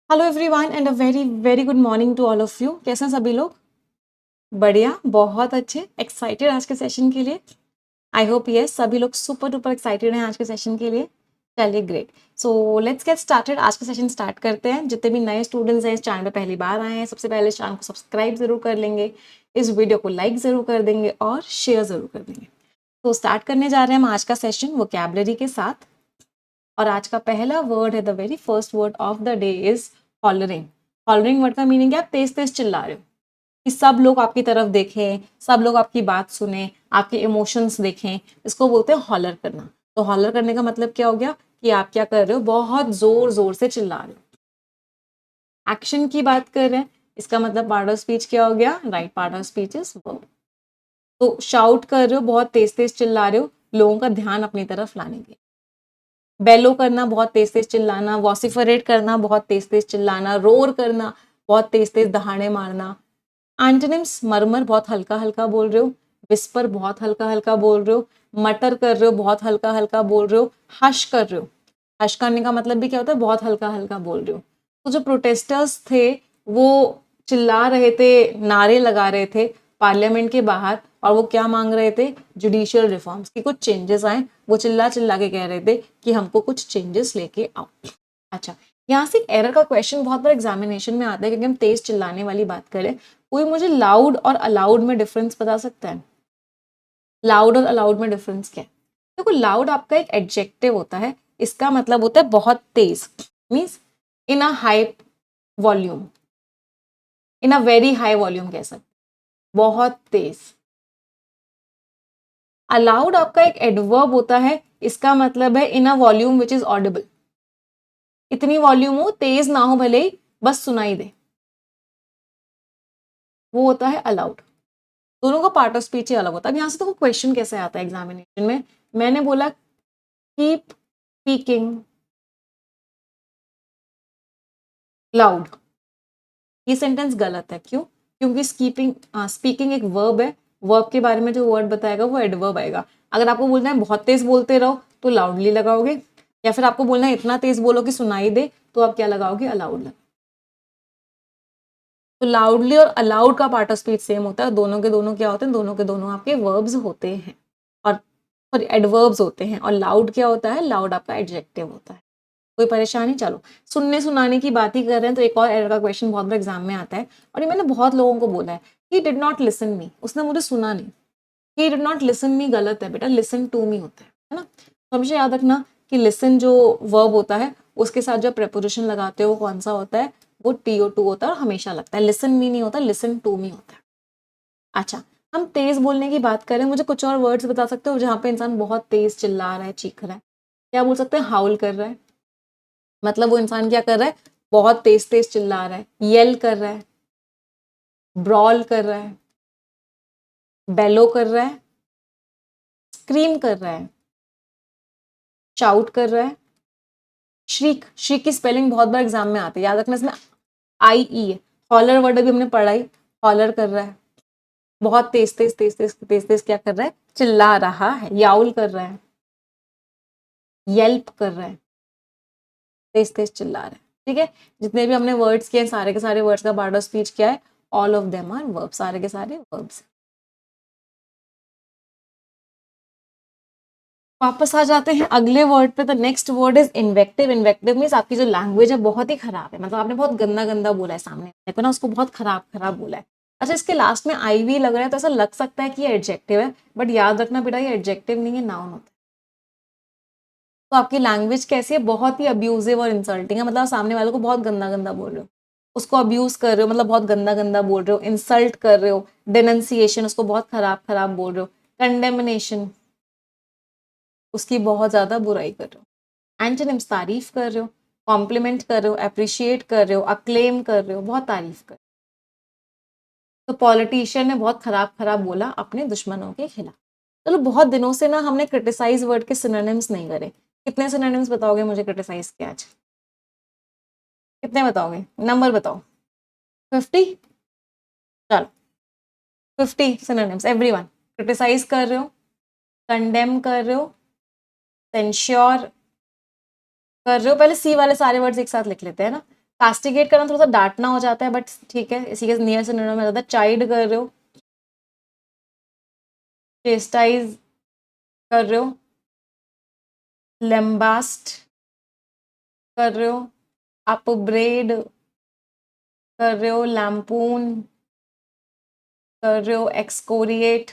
Hello everyone and a very very good morning to all of you. कैसे हैं सभी लोग? बढ़िया, बहुत अच्छे, एक्साइटेड आज के सेशन के लिए। आई होप यस सभी लोग सुपर डुपर एक्साइटेड हैं आज के सेशन के लिए। चलिए great, so let's get started. आज का सेशन स्टार्ट करते हैं। जितने भी नए स्टूडेंट्स हैं इस चैनल पे पहली बार आए हैं, सबसे पहले इस चैनल को सब्सक्राइब जरूर कर लेंगे, इस वीडियो को लाइक जरूर कर देंगे और शेयर जरूर कर देंगे। तो स्टार्ट करने जा रहे हैं हम आज का सेशन वोकैबुलरी के साथ। और आज का पहला वर्ड है, the very first word of the day is hollering. Hollering word का मीनिंग है आप तेज तेज चिल्ला रहे हो, कि सब लोग आपकी तरफ देखें, सब लोग आपकी बात सुने, आपके इमोशंस देखें। इसको बोलते हैं हॉलर करना। तो हॉलर करने का मतलब क्या हो गया कि आप क्या कर रहे हो, बहुत जोर जोर से चिल्ला रहे हो। एक्शन की बात कर रहे हैं, इसका मतलब पार्ट ऑफ स्पीच क्या हो गया, right part of speech is verb. तो शाउट कर रहे हो, बहुत तेज तेज चिल्ला रहे हो लोगों का ध्यान अपनी तरफ लाने के। बेलो करना, बहुत तेज तेज चिल्लाना। वॉसिफरेट करना, बहुत तेज तेज चिल्लाना। रोर करना, बहुत तेज तेज दहाड़े मारना। एंटोनिम्स, मरमर, बहुत हल्का हल्का बोल रहे हो। विस्पर, बहुत हल्का हल्का बोल रहे हो। मटर कर रहे हो, बहुत हल्का हल्का बोल रहे हो। हश कर रहे हो, हश करने का मतलब भी क्या होता है, बहुत हल्का हल्का बोल रहे हो। तो जो प्रोटेस्टर्स थे वो चिल्ला रहे थे, नारे लगा रहे थे पार्लियामेंट के बाहर, और वो क्या मांग रहे थे, जुडिशियल रिफॉर्म्स की कुछ चेंजेस आए। वो चिल्ला चिल्ला के कह रहे थे कि हमको कुछ चेंजेस लेके आओ। अच्छा, यहाँ से एरर का क्वेश्चन बहुत बार एग्जामिनेशन में आता है, क्योंकि हम तेज चिल्लाने वाली बात करें। कोई मुझे लाउड और अलाउड में डिफरेंस बता सकता है? लाउड और अलाउड में डिफरेंस क्या है? देखो, लाउड आपका एक एडजेक्टिव होता है, इसका मतलब होता है बहुत तेज, means in a high volume, in a very high volume कह सकते, बहुत तेज। अलाउड आपका एक एडवर्ब होता है, इसका मतलब है in a volume which is audible. इतनी वॉल्यूम हो, तेज ना हो भले ही, बस सुनाई दे, वो होता है अलाउड। दोनों का पार्ट ऑफ स्पीच ही अलग होता है। यहाँ से तो क्वेश्चन कैसे आता है एग्जामिनेशन में, मैंने बोला कीप स्पीकिंग लाउड, ये सेंटेंस गलत है। क्यों? क्योंकि स्पीकिंग एक वर्ब है, वर्ब के बारे में जो वर्ड बताएगा वो एडवर्ब आएगा। अगर आपको बोलना है बहुत तेज बोलते रहो तो लाउडली लगाओगे, या फिर आपको बोलना है इतना तेज बोलो कि सुनाई दे, तो आप क्या लगाओगे, अलाउड लगा। तो लाउडली और अलाउड का पार्ट ऑफ स्पीच सेम होता है। दोनों के दोनों क्या होते हैं, दोनों के दोनों आपके वर्ब्स होते हैं, और सॉरी एडवर्ब्स होते हैं। और लाउड क्या होता है, लाउड आपका एडजेक्टिव होता है। कोई परेशानी? चलो, सुनने सुनाने की बात ही कर रहे हैं तो एक और एरर का क्वेश्चन बहुत बार एग्जाम में आता है, और ये मैंने बहुत लोगों को बोला है, he did not listen me, उसने मुझे सुना नहीं। He did not listen me गलत है बेटा, लिसन टू मी होता है ना। तो हमेशा याद रखना कि लिसन जो वर्ब होता है उसके साथ जो प्रेपोजिशन लगाते हो वो कौन सा होता है, वो TO2 होता है, और हमेशा लगता है। लिसन मी नहीं होता, लिसन टू मी होता है। अच्छा, हम तेज बोलने की बात करें, मुझे कुछ और वर्ड्स बता सकते हो जहाँ पे इंसान बहुत तेज चिल्ला रहा है, चीख रहा है? क्या बोल सकते हैं, हाउल कर रहा है, मतलब वो इंसान क्या कर रहा है, बहुत तेज तेज चिल्ला रहा है। येल कर रहा है, ब्रॉल कर रहा है, बेलो कर रहा है, स्क्रीम कर रहा है, शाउट कर रहा है, श्रीक। श्रीक की स्पेलिंग बहुत बार एग्जाम में आती है, याद रखना इसमें IE है। हॉलर वर्ड भी हमने पढ़ा ही, हॉलर कर रहा है, बहुत तेज तेज तेज तेज तेज तेज क्या कर रहा है, चिल्ला रहा है। याउल कर रहा है, येल्प कर रहा है, तेज तेज चिल्ला रहा है। ठीक है, जितने भी हमने वर्ड्स किए सारे के सारे वर्ड्स का पार्ट ऑफ स्पीच क्या है, all of them are verb, सारे के सारे वर्ब्स। वापस आ जाते हैं अगले वर्ड पे। The next word is invective. Invective means आपकी जो लैंग्वेज है बहुत ही खराब है, मतलब आपने बहुत गंदा गंदा बोला है, सामने देखो ना उसको बहुत खराब खराब बोला है। अच्छा, इसके लास्ट में IV लग रहा है तो ऐसा लग सकता है कि ये एडजेक्टिव है, बट याद रखना बेटा ये एडजेक्टिव नहीं है, नाउन होता है। तो आपकी लैंग्वेज कैसी है, बहुत ही अब्यूजिव और इंसल्टिंग है, मतलब आप सामने वाले को बहुत गंदा गंदा बोल रहे हो, उसको अब्यूज कर रहे हो, मतलब बहुत गंदा गंदा बोल रहे हो, इंसल्ट कर रहे हो। डेनंसिएशन, उसको बहुत खराब खराब बोल रहे हो। कंडेमनेशन, उसकी बहुत ज्यादा बुराई कर रहे हो। एंटोनिम्स, तारीफ कर रहे हो, कॉम्प्लीमेंट कर रहे हो, अप्रिशिएट कर रहे हो, अक्लेम कर रहे हो, बहुत तारीफ कर। तो पॉलिटिशियन ने बहुत खराब खराब बोला अपने दुश्मनों के खिलाफ। चलो, बहुत दिनों से ना हमने क्रिटिसाइज वर्ड के सिनोनिम्स नहीं करे। कितने सिनोनिम्स बताओगे मुझे क्रिटिसाइज के आज? कितने बताओगे, नंबर बताओ। 50? चलो, 50 सिनोनिम्स एवरीवन। क्रिटिसाइज कर रहे हो, कंडेम कर रहे हो, सेंश्योर कर रहे हो। पहले C वाले सारे वर्ड्स एक साथ लिख लेते हैं ना। कास्टिगेट करना थोड़ा सा डांटना हो जाता है, बट ठीक है, इसी के नियर से निर्णय में ज़्यादा चाइड कर रहे हो, चेस्टाइज कर रहे हो, लेम्बास्ट कर रहे हो, अपब्रेड कर रहे हो, लैम्पून कर रहे हो, एक्सकोरिएट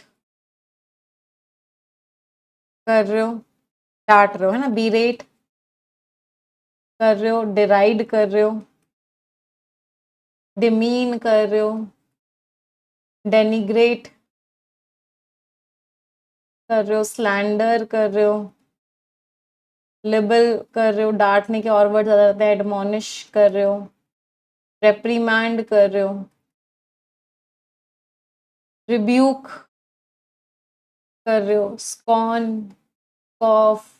कर रहे हो, डांट रहे हो, है ना, बीरेट कर रहे हो, डिराइड कर रहे हो, डिमीन कर रहे हो, डेनिग्रेट कर रहे हो, स्लैंडर कर रहे हो, लिबल कर रहे हो, डांटने के और वर्ड ज़्यादा रहते हैं, एडमोनिश कर रहे हो, रेप्रीमैंड कर रहे हो, रिब्यूक कर रहे हो, स्कॉन, कॉफ,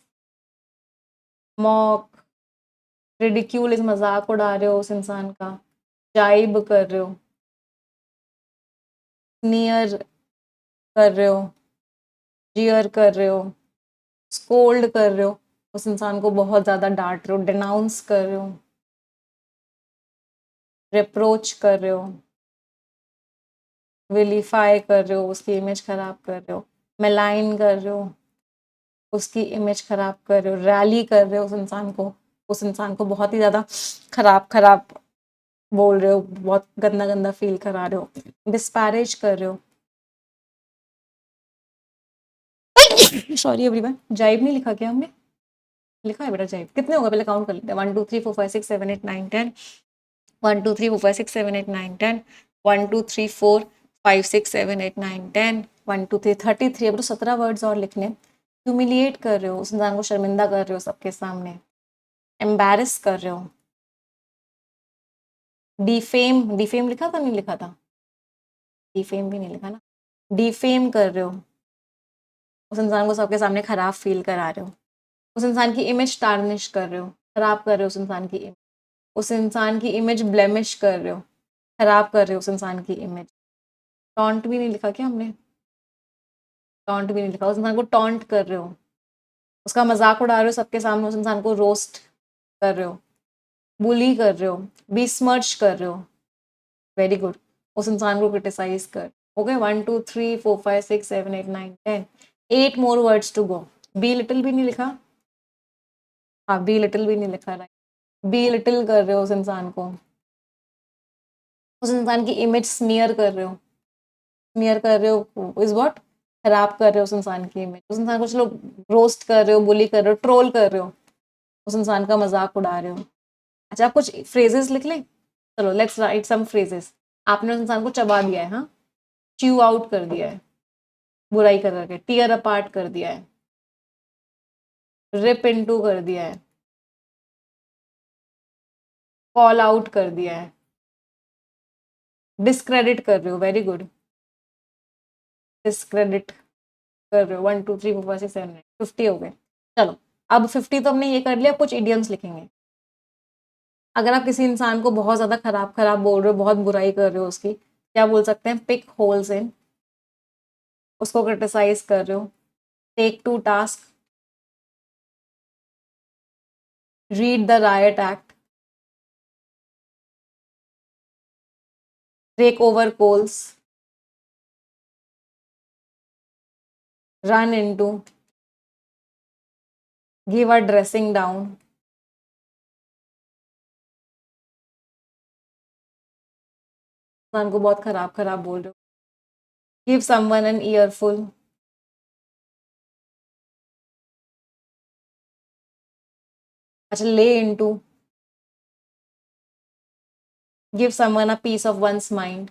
मॉक, रिडिक्यूल, इस मजाक उड़ा रहे हो उस इंसान का, जाइब कर रहे हो, नियर कर रहे हो, जियर कर रहे हो, स्कोल्ड कर रहे हो, उस इंसान को बहुत ज़्यादा डांट रहे हो, डिनाउंस कर रहे हो, रिप्रोच कर रहे हो, विलीफाई कर रहे हो, उसकी इमेज खराब कर रहे हो, मेलाइन कर रहे हो, उसकी इमेज खराब कर रहे हो, रैली कर रहे हो उस इंसान को बहुत ही ज़्यादा खराब खराब बोल रहे हो, बहुत गंदा गंदा फील करा रहे हो, डिस्पैरेज कर रहे हो, सॉरी एवरीवन, जाइब नहीं लिखा क्या हमने? लिखा है बेटा जाइब। कितने होगा पहले काउंट कर लेते हैं, 1 2 3 4 5 6 7 8 9 10, 1 2 3 4 5 6 7 8 9 10, 1 2 3 4 5 6 7 8 9 10, 1 2 3 33। अब तो 17 वर्ड्स और लिखने। ह्यूमिलिएट कर रहे हो, उस इंसान को शर्मिंदा कर रहे हो सबके सामने, एम्बैरस कर रहे हो, डिफेम, डिफेम लिखा था नहीं लिखा था? डिफेम भी नहीं लिखा ना, डिफेम कर रहे हो, उस इंसान को सबके सामने खराब फील करा रहे हो, उस इंसान की इमेज टार्निश कर रहे हो, खराब कर रहे हो उस इंसान की इमेज, उस इंसान की इमेज ब्लेमिश कर रहे हो, खराब कर रहे हो उस इंसान की इमेज। टॉन्ट भी नहीं लिखा क्या हमने? टॉन्ट भी नहीं लिखा, उस इंसान को टॉन्ट कर रहे हो, उसका मजाक उड़ा रहे हो सबके सामने, उस इंसान को रोस्ट कर रहे हो, बुली कर रहे हो, बीस्मर्च कर रहे हो, वेरी गुड, उस इंसान को क्रिटिसाइज कर। Okay, 1 2 3 4 5 6 7 8 9 10, 8 more words to go. Belittle भी नहीं लिखा? हाँ, बी लिटिल भी नहीं लिखा, राइट, बी लिटिल कर रहे हो उस इंसान को, उस इंसान की इमेज स्मीयर कर रहे हो, स्मीयर कर रहे हो इज व्हाट, खराब कर रहे हो उस इंसान की इमेज, उस इंसान को चलो रोस्ट कर रहे हो, बुली कर रहे हो, ट्रोल कर रहे हो, उस इंसान का मजाक उड़ा रहे हो। अच्छा, आप कुछ फ्रेजेस लिख लें, चलो लेट्स राइट सम फ्रेजेस। आपने उस इंसान को चबा दिया है, हाँ, च्यू आउट कर दिया है, बुराई कर करके, टीयर अपार्ट कर दिया है, रिप इनटू कर दिया है, कॉल आउट कर दिया है, डिस्क्रेडिट कर रहे हो, वेरी गुड, डिस्क्रेडिट कर रहे हो। 1 2 3 4 5 6 7 8 50 हो गए। चलो, अब 50 तो हमने ये कर लिया, कुछ इडियम्स लिखेंगे। अगर आप किसी इंसान को बहुत ज्यादा खराब खराब बोल रहे हो, बहुत बुराई कर रहे हो उसकी, क्या बोल सकते हैं? पिक होल्स इन, उसको क्रिटिसाइज कर रहे हो, take to task, read the riot act, take over coals, run into, give a dressing down, इंसान को बहुत खराब खराब बोल रहे हो, गिव समवन एन ईयरफुल, अच्छा, lay into, give someone a piece of one's mind,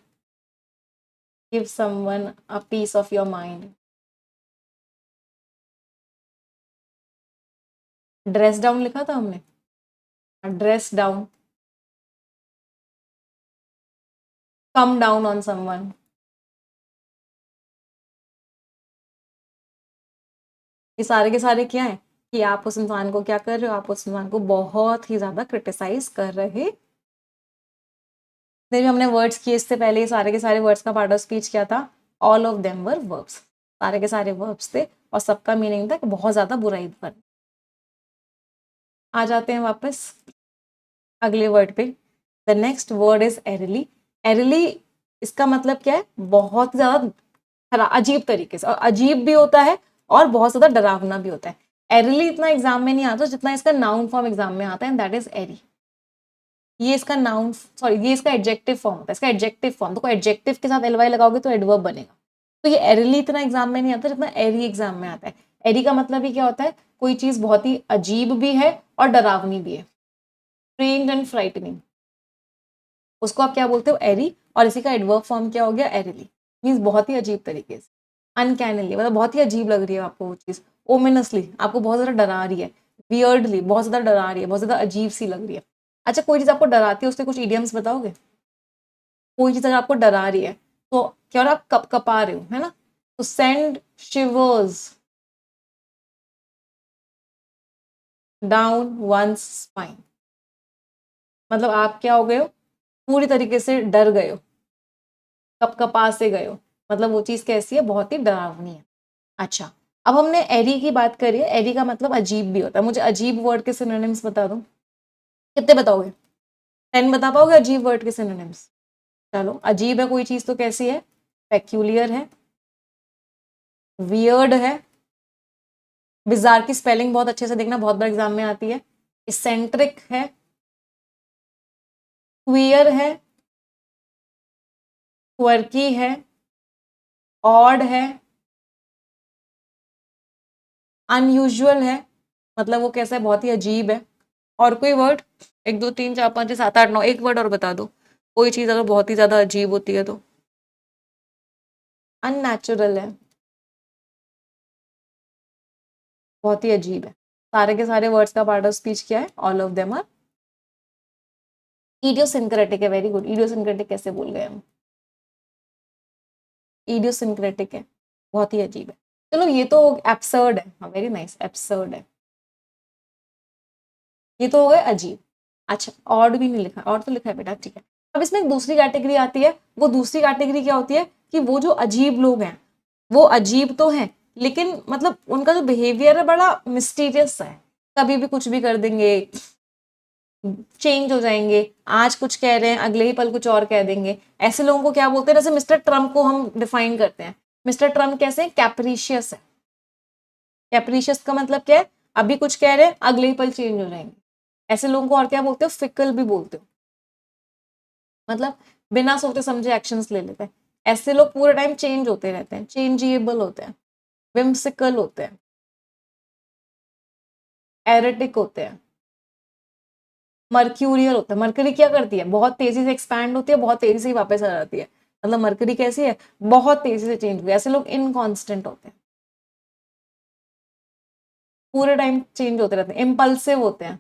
give someone a piece of your mind, dress down लिखा था हमने, dress down, come down on someone, ये सारे के सारे क्या है कि आप उस इंसान को क्या कर रहे हो, आप उस इंसान को बहुत ही ज्यादा क्रिटिसाइज कर रहे। जितने भी हमने वर्ड्स किए इससे पहले, ये सारे के सारे वर्ड्स का पार्ट ऑफ स्पीच क्या था? All of them were verbs, सारे के सारे वर्ब्स थे और सबका मीनिंग था कि बहुत ज्यादा बुराई कर। आ जाते हैं वापस अगले वर्ड पे, द नेक्स्ट वर्ड इज एरिली। एरिली इसका मतलब क्या है? बहुत ज्यादा अजीब तरीके से, और अजीब भी होता है और बहुत ज्यादा डरावना भी होता है। एरिली इतना एग्जाम में नहीं आता जितना इसका नाउन फॉर्म एग्जाम में आता है, दैट इज एरी। ये इसका नाउन, सॉरी ये इसका एडजेक्टिव फॉर्म होता है। इसका एडजेक्टिव फॉर्म, तो एडजेक्टिव के साथ एलवाई लगाओगे तो एडवर्ब बनेगा। तो ये एरिली इतना एग्जाम में नहीं आता जितना एरी एग्जाम में आता है। एरी का मतलब ही क्या होता है? कोई चीज बहुत ही अजीब भी है और डरावनी भी है, स्ट्रेंज एंड फ्राइटनिंग, उसको आप क्या बोलते हो? एरी। और इसी का एडवर्ब फॉर्म क्या हो गया? एरिली। मीन्स बहुत ही अजीब तरीके से, अनकैनली, मतलब बहुत ही अजीब लग रही है आपको वो चीज, ओमिनसली आपको बहुत ज्यादा डरा रही है, वियर्डली बहुत ज्यादा डरा रही है, बहुत ज्यादा अजीब सी लग रही है। अच्छा, कोई चीज आपको डराती है उसके कुछ इडियम्स बताओगे? कोई चीज अगर आपको डरा रही है तो क्या हो रहा है? आप कप कपा रहे हो, है ना? तो send shivers down one's spine, मतलब आप क्या हो गए हो? पूरी तरीके से डर गए हो, कपकपा से गए हो, मतलब वो चीज कैसी है? बहुत ही डरावनी है। अच्छा, अब हमने एरी की बात करी है। एरी का मतलब अजीब भी होता है। मुझे अजीब वर्ड के सिनोनिम्स बता दो। कितने बताओगे? 10 बता पाओगे अजीब वर्ड के सिनोनिम्स? चलो, अजीब है कोई चीज तो कैसी है? पेक्यूलियर है, वियर्ड है, बिजार की स्पेलिंग बहुत अच्छे से देखना, बहुत बार एग्जाम में आती है, इसेंट्रिक है, क्वियर है, क्वर्की है, ऑड है, अनयूजुअल है, मतलब वो कैसा है? बहुत ही अजीब है। और कोई वर्ड? 1 2 3 4 5 6 7 8 9, एक वर्ड और बता दो। कोई चीज अगर बहुत ही ज्यादा अजीब होती है तो? अननेचुरल है, बहुत ही अजीब है। सारे के सारे वर्ड्स का पार्ट ऑफ स्पीच क्या है? All of them are idiosyncratic है। Very good. इडियोसिंक्रेटिक कैसे बोल गए हम? इडियोसिंक्रेटिक है, बहुत ही अजीब है। चलो, ये तो एब्सर्ड है। हाँ, वेरी नाइस, एब्सर्ड है। ये तो हो गए अजीब। अच्छा, ऑड भी नहीं लिखा? और तो लिखा है बेटा, ठीक है। अब इसमें एक दूसरी कैटेगरी आती है। वो दूसरी कैटेगरी क्या होती है? कि वो जो अजीब लोग हैं, वो अजीब तो हैं लेकिन मतलब उनका जो बिहेवियर है बड़ा मिस्टीरियस है, कभी भी कुछ भी कर देंगे, चेंज हो जाएंगे, आज कुछ कह रहे हैं अगले ही पल कुछ और कह देंगे। ऐसे लोगों को क्या बोलते हैं? जैसे मिस्टर ट्रम्प को हम डिफाइन करते हैं। मिस्टर ट्रम्प कैसे? कैप्रीशियस है। कैप्रीशियस का मतलब क्या है? अभी कुछ कह रहे हैं, अगले ही पल चेंज हो जाएंगे। ऐसे लोगों को और क्या बोलते हो? फिकल भी बोलते हो, मतलब बिना सोचे समझे एक्शंस ले लेते हैं। ऐसे लोग पूरे टाइम चेंज होते रहते हैं, चेंजेबल होते हैं, विम्सिकल होते हैं, एरेटिक होते हैं, मर्क्यूरियल होता है। मरकरी क्या करती है? बहुत तेजी से एक्सपैंड होती है, बहुत तेजी से ही वापस आ जाती है। मतलब मरकरी कैसी है? बहुत तेजी से चेंज हुई। ऐसे लोग इनकॉन्स्टेंट होते हैं, पूरे टाइम चेंज होते रहते हैं, इम्पल्सिव होते हैं,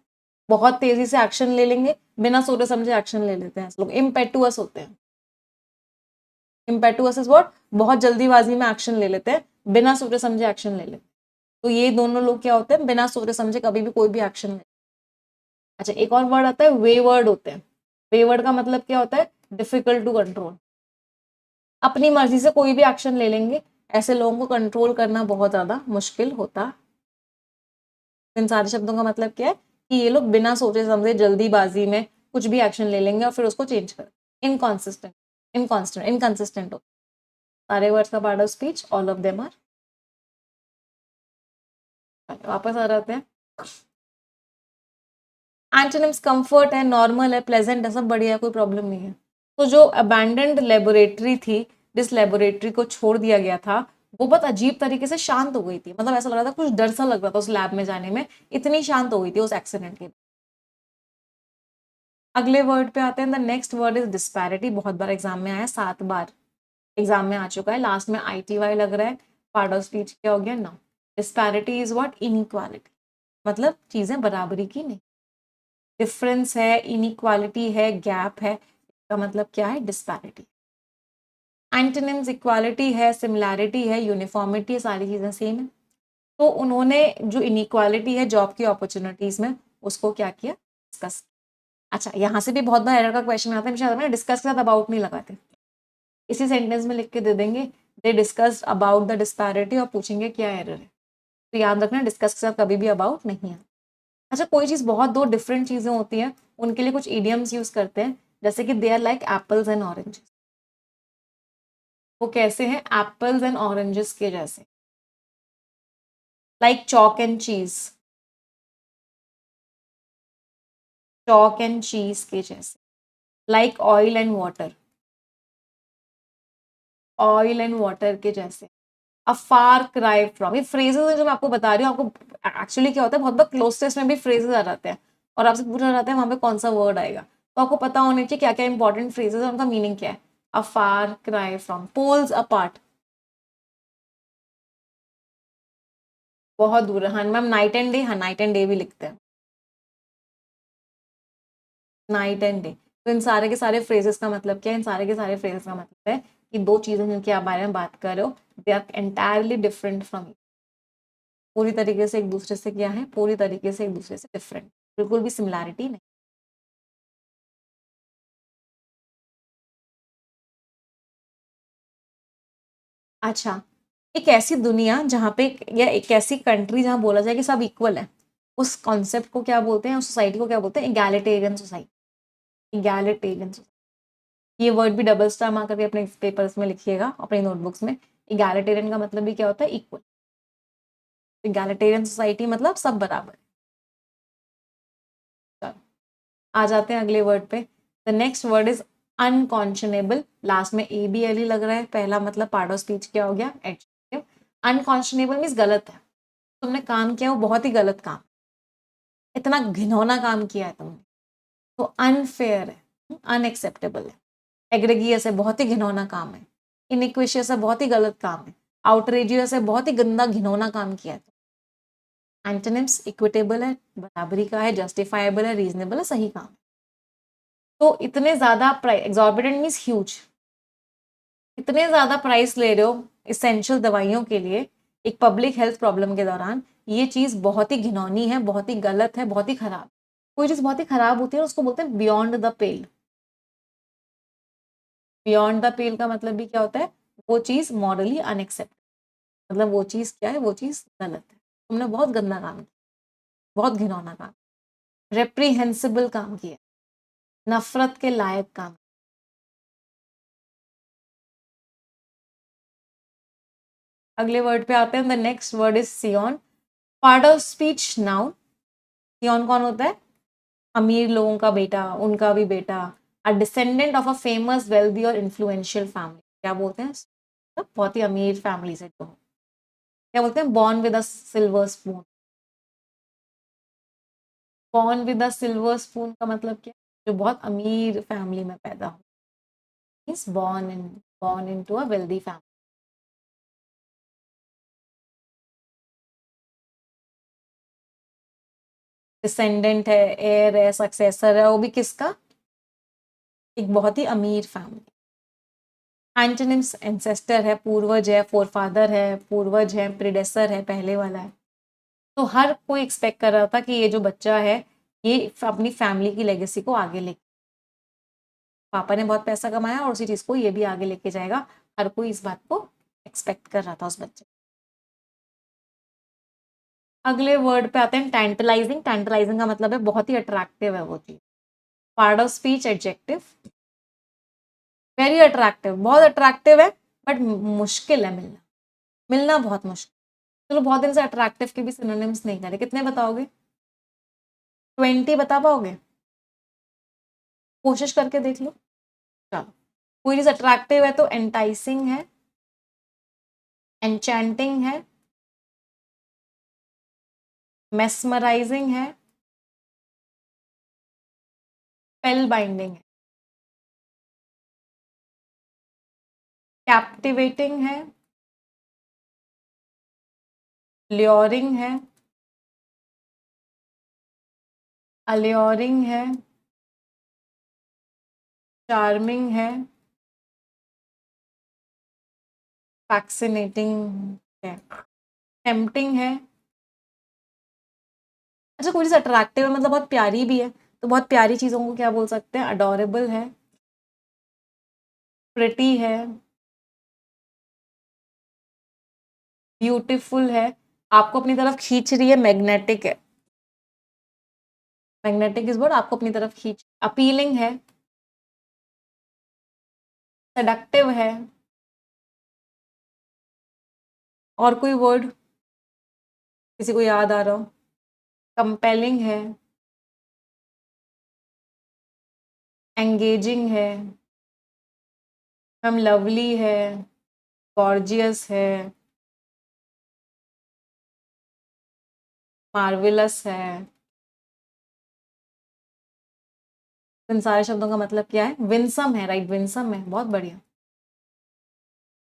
बहुत तेजी से एक्शन ले लेंगे, बिना सोचे समझे एक्शन ले लेते हैं। ऐसे लोग इम्पेटुअस होते हैं। इम्पेटुअस इज व्हाट? बहुत जल्दीबाजी में एक्शन ले लेते हैं, बिना सोचे समझे एक्शन ले लेते हैं। तो ये दोनों लोग क्या होते हैं? बिना सोचे समझे कभी भी कोई भी एक्शन ले। अच्छा, एक और वर्ड आता है वेवर्ड होते हैं। वेवर्ड का मतलब क्या होता है? डिफिकल्ट टू कंट्रोल, अपनी मर्जी से कोई भी एक्शन ले लेंगे। ऐसे लोगों को कंट्रोल करना बहुत ज्यादा मुश्किल होता। इन सारे शब्दों का मतलब क्या है? कि ये लोग बिना सोचे समझे जल्दीबाजी में कुछ भी एक्शन ले लेंगे और फिर उसको चेंज कर। इनकॉन्सिस्टेंट, इनकंसिस्टेंट होता है। सारे वर्ड्स का part of speech, all of them are. वापस आ जाते हैं। एंटोनिम्स कंफर्ट है, नॉर्मल है, प्लेजेंट है, सब बढ़िया है, कोई प्रॉब्लम नहीं है। तो जो अबैंडन्ड लेबोरेटरी थी, जिस लेबोरेटरी को छोड़ दिया गया था, वो बहुत अजीब तरीके से शांत हो गई थी। मतलब ऐसा लग रहा था, कुछ डर सा लग रहा था उस लैब में जाने में, इतनी शांत हो गई थी उस एक्सीडेंट के। अगले वर्ड पे आते हैं। The next word is disparity. बहुत बार एग्जाम में आया, 7 बार एग्जाम में आ चुका है। लास्ट में ITY लग रहा है। पार्ट ऑफ स्पीच क्या हो गया? ना। Disparity is what? इनइक्वालिटी, मतलब चीजें बराबरी की नहीं। डिफरेंस है, इनइक्वालिटी है, गैप है, इसका मतलब क्या है? डिस्पैरिटी। एंटोनिम्स इक्वालिटी है, सिमिलैरिटी है, यूनिफॉर्मिटी है, सारी चीजें सेम है। तो उन्होंने जो इनइक्वालिटी है जॉब की अपॉर्चुनिटीज में, उसको क्या किया? डिस्कस। अच्छा, यहाँ से भी बहुत बार एरर का क्वेश्चन आता है, हमेशा डिस्कस के साथ अबाउट नहीं लगाते, इसी सेंटेंस में लिख के दे देंगे दे डिस्कस्ड अबाउट द डिस्पैरिटी और पूछेंगे क्या एरर है। तो याद रखना, डिस्कस के साथ कभी भी अबाउट नहीं है। अच्छा, कोई चीज़ बहुत दो डिफरेंट चीज़ें होती हैं, उनके लिए कुछ इडियम्स यूज़ करते हैं, जैसे कि they are like apples and oranges, वो कैसे हैं, एप्पल्स एंड ऑरेंजेस के जैसे, like chalk and cheese, chalk and cheese के जैसे, like oil and water, oil and water के जैसे, अ फार क्राई फ्रॉम, ये फ्रेजेस है जो मैं आपको बता रही हूँ, आपको एक्चुअली क्या होता है बहुत बार क्लोज में भी फ्रेजेस आ जाते हैं और आपसे पूछा जाता है वहां पे कौन सा वर्ड आएगा, तो आपको पता होना चाहिए क्या क्या इंपॉर्टेंट फ्रेजेस है, उनका मीनिंग क्या है। अ far cry from, poles apart, बहुत दूर है, हाँ मैम, नाइट एंड डे, हाँ नाइट एंड डे भी लिखते हैं, नाइट एंड डे। तो इन सारे के सारे फ्रेजेस का मतलब क्या है, इन सारे के सारे फ्रेजेस का मतलब है कि दो चीजें जिनके आप बारे में बात कर रहे हो, they are entirely different from, पूरी तरीके से एक दूसरे से क्या है, पूरी तरीके से एक दूसरे से डिफरेंट, बिल्कुल भी सिमिलैरिटी नहीं। अच्छा, एक ऐसी दुनिया जहाँ पे, या एक ऐसी कंट्री जहाँ बोला जाए कि सब इक्वल है, उस कॉन्सेप्ट को क्या बोलते हैं, उस सोसाइटी को क्या बोलते हैं, इगैलिटेरियन सोसाइटी, इगैलिटेरियन सोसाइटी। ये वर्ड भी डबल स्टार मार करके अपने पेपर्स में लिखिएगा, अपने नोटबुक्स में। इगैलिटेरियन का मतलब भी क्या होता है, इक्वल। इगैलिटेरियन सोसाइटी मतलब सब बराबर। चलो, आ जाते हैं अगले वर्ड पे। The next word is unconscionable, last में ए बी एल ही लग रहा है, पहला मतलब पार्ट ऑफ स्पीच क्या हो गया, एडजेक्टिव। अनकॉन्शनेबल मीन्स गलत है, तुमने काम किया वो बहुत ही गलत काम, इतना घिनौना काम किया है तुमने, तो अनफेयर है, अनएक्सेप्टेबल है। एग्रेगियस है, बहुत ही घिनौना काम है। इनइक्वेशियस है, बहुत ही गलत काम है। आउटरेजियस है, बहुत ही गंदा घिनौना काम किया है। एंटोनिम्स, इक्विटेबल है, बराबरी का है, जस्टिफाइबल है, रीजनेबल है, सही काम है। तो इतने ज्यादा प्राइस, एग्जॉर्बिटेंट मीन्स ह्यूज, इतने ज्यादा प्राइस ले रहे हो इसेंशियल दवाइयों के लिए एक पब्लिक हेल्थ प्रॉब्लम के दौरान, ये चीज बहुत ही घिनौनी है, बहुत ही गलत है, बहुत ही खराब। कोई चीज बहुत ही खराब होती है उसको बोलते हैं beyond the pale. Beyond the pale का मतलब भी क्या होता है, वो चीज मॉरली अनएक्सेप्ट, मतलब वो चीज क्या है, वो चीज गलत है, तुमने बहुत गंदा काम किया, बहुत घिनौना काम, रेप्रीहेंसिबल काम किया, नफरत के लायक काम। अगले वर्ड पे आते हैं, the next word is scion, part of speech noun. Scion कौन होता है, अमीर लोगों का बेटा, उनका भी बेटा, a descendant of a famous wealthy और इन्फ्लुएंशियल फैमिली, क्या बोलते हैं, तो बहुत ही अमीर फैमिली से जो, क्या बोलते हैं, born with a silver spoon. Born with a silver spoon का मतलब क्या, जो बहुत अमीर फैमिली में पैदा हो, means born into a wealthy family. Descendant है, हेयर है, सक्सेसर है, वो भी किसका, एक बहुत ही अमीर फैमिली। एंटोनिम्स, एंसेस्टर है, पूर्वज है, फोरफादर है, पूर्वज है, प्रीडेसर है, पहले वाला है। तो हर कोई एक्सपेक्ट कर रहा था कि ये जो बच्चा है ये अपनी फैमिली की लेगेसी को आगे ले, पापा ने बहुत पैसा कमाया और उसी चीज को ये भी आगे लेके जाएगा, हर कोई इस बात को एक्सपेक्ट कर रहा था उस बच्चे। अगले वर्ड पे आते हैं, टैंटलाइजिंग। टैंटलाइजिंग का मतलब है बहुत ही अट्रैक्टिव है वो चीज, part of speech adjective, very attractive, बहुत अट्रैक्टिव है, बट मुश्किल है मिलना, मिलना बहुत मुश्किल। चलो बहुत दिन से अट्रैक्टिव के भी सिनोनिम्स नहीं करे, कितने बताओगे, 20 बता पाओगे, कोशिश करके देख लो। चलो, कोई चीज अट्रैक्टिव है तो एंटाइसिंग है, एंचैंटिंग है, मेस्मराइजिंग है, स्पेल बाइंडिंग है, कैप्टिवेटिंग है, ल्योरिंग है, अल्योरिंग है, चार्मिंग है, फैक्सिनेटिंग है, टेम्पटिंग है। अच्छा, कोई चीज अट्रैक्टिव है मतलब बहुत प्यारी भी है, तो बहुत प्यारी चीजों को क्या बोल सकते हैं, अडोरेबल है, प्रिटी है, ब्यूटीफुल है, आपको अपनी तरफ खींच रही है, मैग्नेटिक है, मैग्नेटिक इज वर्ड, आपको अपनी तरफ खींच, अपीलिंग है, सेडक्टिव है, और कोई वर्ड किसी को याद आ रहा हो? कंपेलिंग है, एंगेजिंग है, हम लवली है, गॉर्जियस है, मार्वेलस है। इन सारे शब्दों का मतलब क्या है? विंसम है, राइट, विंसम है, बहुत बढ़िया।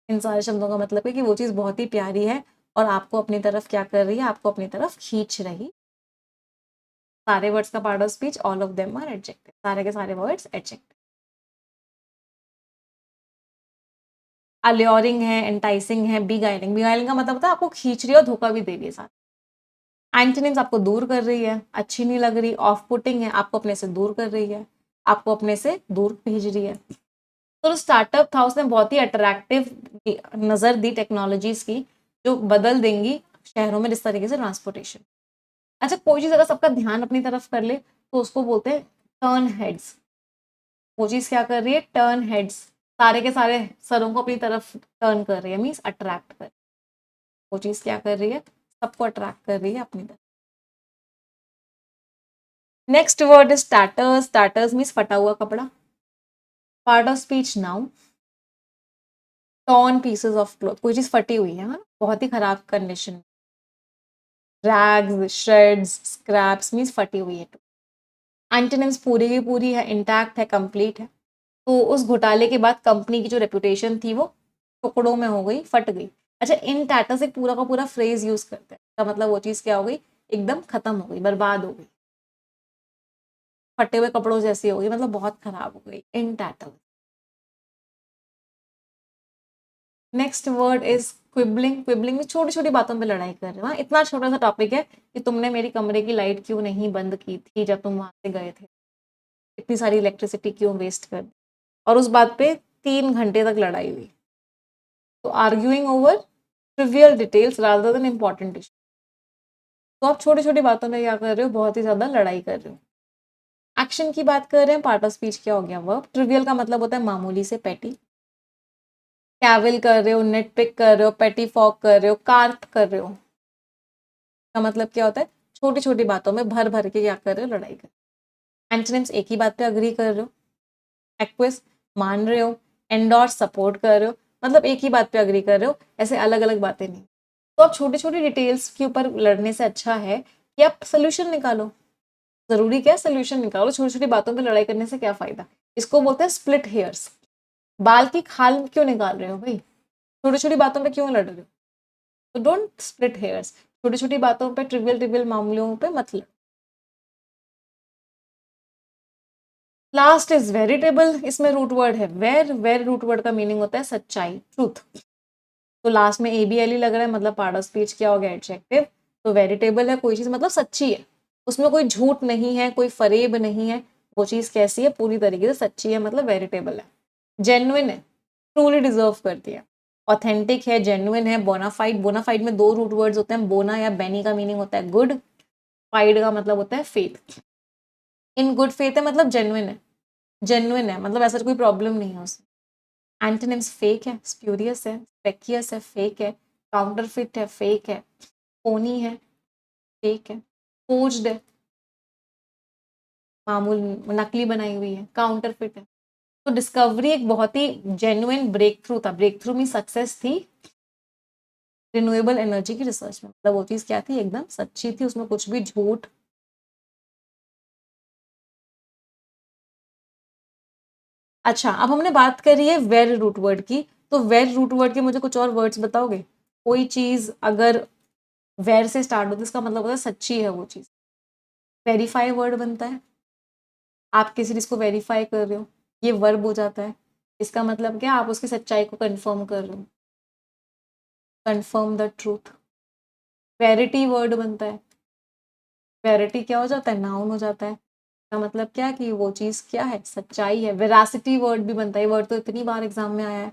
इन सारे शब्दों का मतलब है कि वो चीज़ बहुत ही प्यारी है और आपको अपनी तरफ क्या कर रही है? आपको अपनी तरफ खींच रही। सारे वर्ड्स का part of speech, all of them are adjective, सारे के सारे वर्ड्स एडजेक्टिव। अल्योरिंग है, एंटाइसिंग है, बिगाइलिंग। बिगाइलिंग का मतलब होता है आपको खींच रही है और धोखा भी दे रही है साथ। एंटोनिम्स आपको दूर कर रही है, अच्छी नहीं लग रही। ऑफ पुटिंग है, आपको अपने से दूर कर रही है, आपको अपने से दूर भेज रही है। तो स्टार्टअप था, उसने बहुत ही अट्रैक्टिव नज़र दी टेक्नोलॉजीज की, जो बदल देंगी शहरों में जिस तरीके से ट्रांसपोर्टेशन। अच्छा, कोई चीज़ अगर सबका ध्यान अपनी तरफ कर ले तो उसको बोलते हैं टर्न हेड्स। वो चीज़ क्या कर रही है? टर्न हेड्स, सारे के सारे सरों को अपनी तरफ टर्न कर रही है, मीन्स अट्रैक्ट कर। वो चीज़ क्या कर रही है? सबको अट्रैक्ट कर रही है अपनी तरफ। Next word is tatters. Tatters means फटा हुआ कपड़ा। Part of speech noun. Torn pieces of cloth, कोई चीज़ फटी हुई है, हाँ, बहुत ही खराब condition. Rags, shreds, scraps means फटी हुई है। एंटोनिम्स पूरी की पूरी है, इंटैक्ट है, कंप्लीट है। तो उस घोटाले के बाद कंपनी की जो रेपुटेशन थी वो टुकड़ों में हो गई, फट गई। अच्छा, इन टैटर्स एक पूरा का पूरा फ्रेज यूज करते हैं, तो मतलब वो चीज़ क्या हो गई? एकदम खत्म हो गई, बर्बाद हो गई, फटे हुए कपड़ों जैसी हो गई, मतलब बहुत खराब हो गई, in tatters. Next word is quibbling. Quibbling में छोटी छोटी बातों पे लड़ाई कर रहे हो। इतना छोटा सा टॉपिक है कि तुमने मेरी कमरे की लाइट क्यों नहीं बंद की थी जब तुम वहां से गए थे, इतनी सारी इलेक्ट्रिसिटी क्यों वेस्ट कर दी, और उस बात पे 3 घंटे तक लड़ाई हुई। तो arguing over trivial details rather than important issue. तो आप छोटी छोटी बातों में क्या कर रहे हो? बहुत ही ज्यादा लड़ाई कर रहे हो। एक्शन की बात कर रहे हैं, पार्ट ऑफ स्पीच क्या हो गया? वर्ब। ट्रिवियल का मतलब होता है मामूली से, पेटी। कैविल कर रहे हो, नेट पिक कर रहे हो, पेटी फॉक कर रहे हो, कार्प कर रहे हो, का मतलब क्या होता है? छोटी छोटी बातों में भर भर के क्या कर रहे हो? लड़ाई कर। एंटोनिम्स एक ही बात पे अग्री कर रहे हो, एक्विस मान रहे हो, एंडोर्स सपोर्ट कर रहे हो, मतलब एक ही बात पे अग्री कर रहे हो, ऐसे अलग अलग बातें नहीं। तो आप छोटी छोटी डिटेल्स के ऊपर लड़ने से अच्छा है कि आप सोल्यूशन निकालो। जरूरी क्या? सोल्यूशन निकालो, छोटी छोटी बातों पे लड़ाई करने से क्या फायदा? इसको बोलते हैं स्प्लिट हेयर्स। बाल की खाल क्यों निकाल रहे हो भाई? छोटी छोटी बातों पे क्यों लड़ रहे हो? तो डोंट स्प्लिट हेयर्स, छोटी छोटी बातों पे, ट्रिवियल ट्रिवियल मामलों पे मत लड़ो। Last is veritable. इसमें रूट वर्ड है वेर। वेर रूट वर्ड का मीनिंग होता है सच्चाई, ट्रूथ। तो लास्ट में ABLE लग रहा है, मतलब पार्ट ऑफ स्पीच क्या हो गया? एडजेक्टिव। तो वेरिटेबल है, कोई चीज मतलब सच्ची है, उसमें कोई झूठ नहीं है, कोई फरेब नहीं है, वो चीज कैसी है? पूरी तरीके से सच्ची है, मतलब वेरिटेबल है। जेन्युइन है, ट्रूली डिजर्व करती है। ऑथेंटिक है, जेन्युइन है। बोनाफाइड। बोनाफाइड में 2 रूट वर्ड्स होते हैं, बोना या बेनी का मीनिंग होता है गुड, फाइड का मतलब होता है फेथ। इन गुड फेथ है मतलब जेन्युइन है, जेन्युइन है मतलब ऐसा कोई प्रॉब्लम नहीं है उसमें। एंटोनिम्स फेक है, स्प्यूरियस है, स्पेकियस है, फेक है, काउंटरफिट है, फेक है, फोनी है, फेक है, फोर्ज्ड है, मामूल नकली बनाई हुई है, काउंटरफिट है। तो डिस्कवरी एक बहुत ही जेन्युइन ब्रेक थ्रू था। ब्रेक थ्रू में सक्सेस थी रिन्यूएबल एनर्जी की रिसर्च में, मतलब वो चीज क्या थी? एकदम सच्ची थी, उसमें कुछ भी झूठ। अच्छा, अब हमने बात करी है वेर रूट वर्ड की, तो वेर रूट वर्ड के मुझे कुछ और वर्ड्स बताओगे? कोई चीज अगर वेर से स्टार्ट होती है इसका मतलब होता है सच्ची है वो चीज। वेरीफाई वर्ड बनता है, आप किसी चीज को वेरीफाई कर रहे हो, ये वर्ब हो जाता है। इसका मतलब क्या? आप उसकी सच्चाई को कंफर्म कर रहे हो, confirm the truth. Verity word बनता है, वेरिटी क्या हो जाता है? नाउन हो जाता है। का मतलब क्या? कि वो चीज क्या है? सच्चाई है। वेरासिटी वर्ड भी बनता है, वर्ड तो इतनी बार एग्जाम में आया है।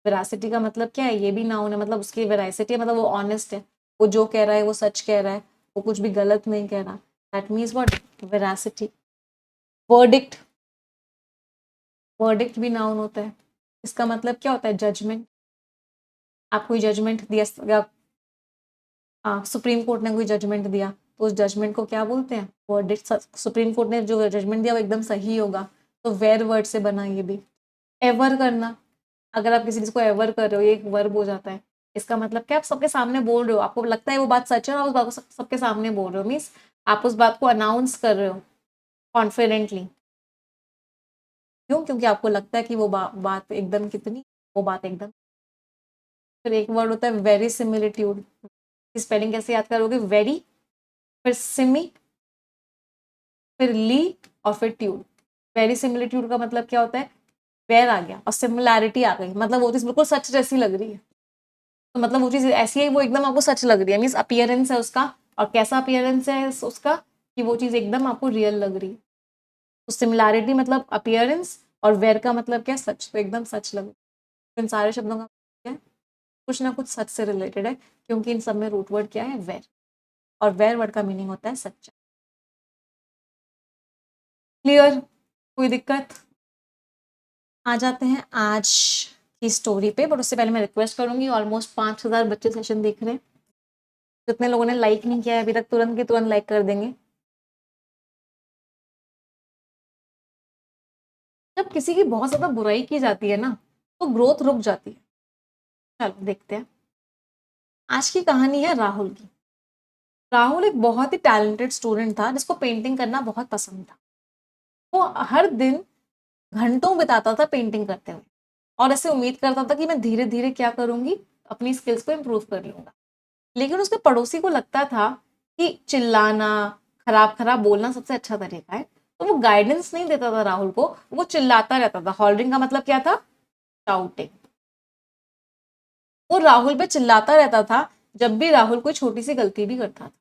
वेरासिटी का मतलब क्या है? ये भी नाउन है, मतलब उसकी वेरासिटी है, मतलब वो ऑनेस्ट है, वो जो कह रहा है वो सच कह रहा है, वो कुछ भी गलत नहीं कह रहा। That means what? Veracity. Verdict. Verdict भी नाउन होता है, इसका मतलब क्या होता है? जजमेंट। आप कोई जजमेंट दिया, सुप्रीम कोर्ट ने कोई जजमेंट दिया तो उस जजमेंट को क्या बोलते हैं? वर्डिक्ट। सुप्रीम कोर्ट ने जो जजमेंट दिया वो एकदम सही होगा, तो वेर वर्ड से बना ये भी। एवर करना, अगर आप किसी चीज को एवर कर रहे हो, ये एक वर्ब हो जाता है। इसका मतलब क्या? आप सबके सामने बोल रहे हो, आपको लगता है वो बात सच है और उस बात को सबके सामने बोल रहे हो, मीन्स आप उस बात को अनाउंस कर रहे हो कॉन्फिडेंटली। क्यों? क्योंकि आपको लगता है कि वो बात एकदम कितनी, वो बात एकदम। फिर एक वर्ड होता है वेरी सिमिलिट्यूड। स्पेलिंग कैसे याद करोगे? वेरी, फिर सिमी, फिर ली, और फिर ट्यूड। वेरी सिमिलिट्यूड का मतलब क्या होता है? वेर आ गया और सिमिलैरिटी आ गई, मतलब वो चीज बिल्कुल सच जैसी लग रही है। तो मतलब वो चीज ऐसी है, वो एकदम आपको सच लग रही है, मीन्स अपीयरेंस है उसका। और कैसा अपीयरेंस है उसका? कि वो चीज एकदम आपको रियल लग रही है। तो सिमिलैरिटी मतलब अपीयरेंस, और वेर का मतलब क्या? सच। तो एकदम सच लग रही है। इन सारे शब्दों का क्या है? कुछ ना कुछ सच से रिलेटेड है, क्योंकि इन सब में रूट वर्ड क्या है? वेर। और वेर वर्ड का मीनिंग होता है सच्चा। क्लियर? कोई दिक्कत? आ जाते हैं आज की स्टोरी पे, बट उससे पहले मैं रिक्वेस्ट करूंगी, ऑलमोस्ट 5000 बच्चे सेशन देख रहे हैं। जितने लोगों ने लाइक नहीं किया है अभी तक, तुरंत के तुरंत लाइक कर देंगे। जब किसी की बहुत ज्यादा बुराई की जाती है ना, तो ग्रोथ रुक जाती है। चलो देखते हैं। आज की कहानी है राहुल की। राहुल एक बहुत ही टैलेंटेड स्टूडेंट था, जिसको पेंटिंग करना बहुत पसंद था। वो हर दिन घंटों बिताता था पेंटिंग करते हुए, और ऐसे उम्मीद करता था कि मैं धीरे धीरे क्या करूंगी, अपनी स्किल्स को इम्प्रूव कर लूंगा। लेकिन उसके पड़ोसी को लगता था कि चिल्लाना, खराब खराब बोलना सबसे अच्छा तरीका है। तो वो गाइडेंस नहीं देता था राहुल को, वो चिल्लाता रहता था। हॉलरिंग का मतलब क्या था? शाउटिंग। वो राहुल पे चिल्लाता रहता था जब भी राहुल कोई छोटी सी गलती भी करता था।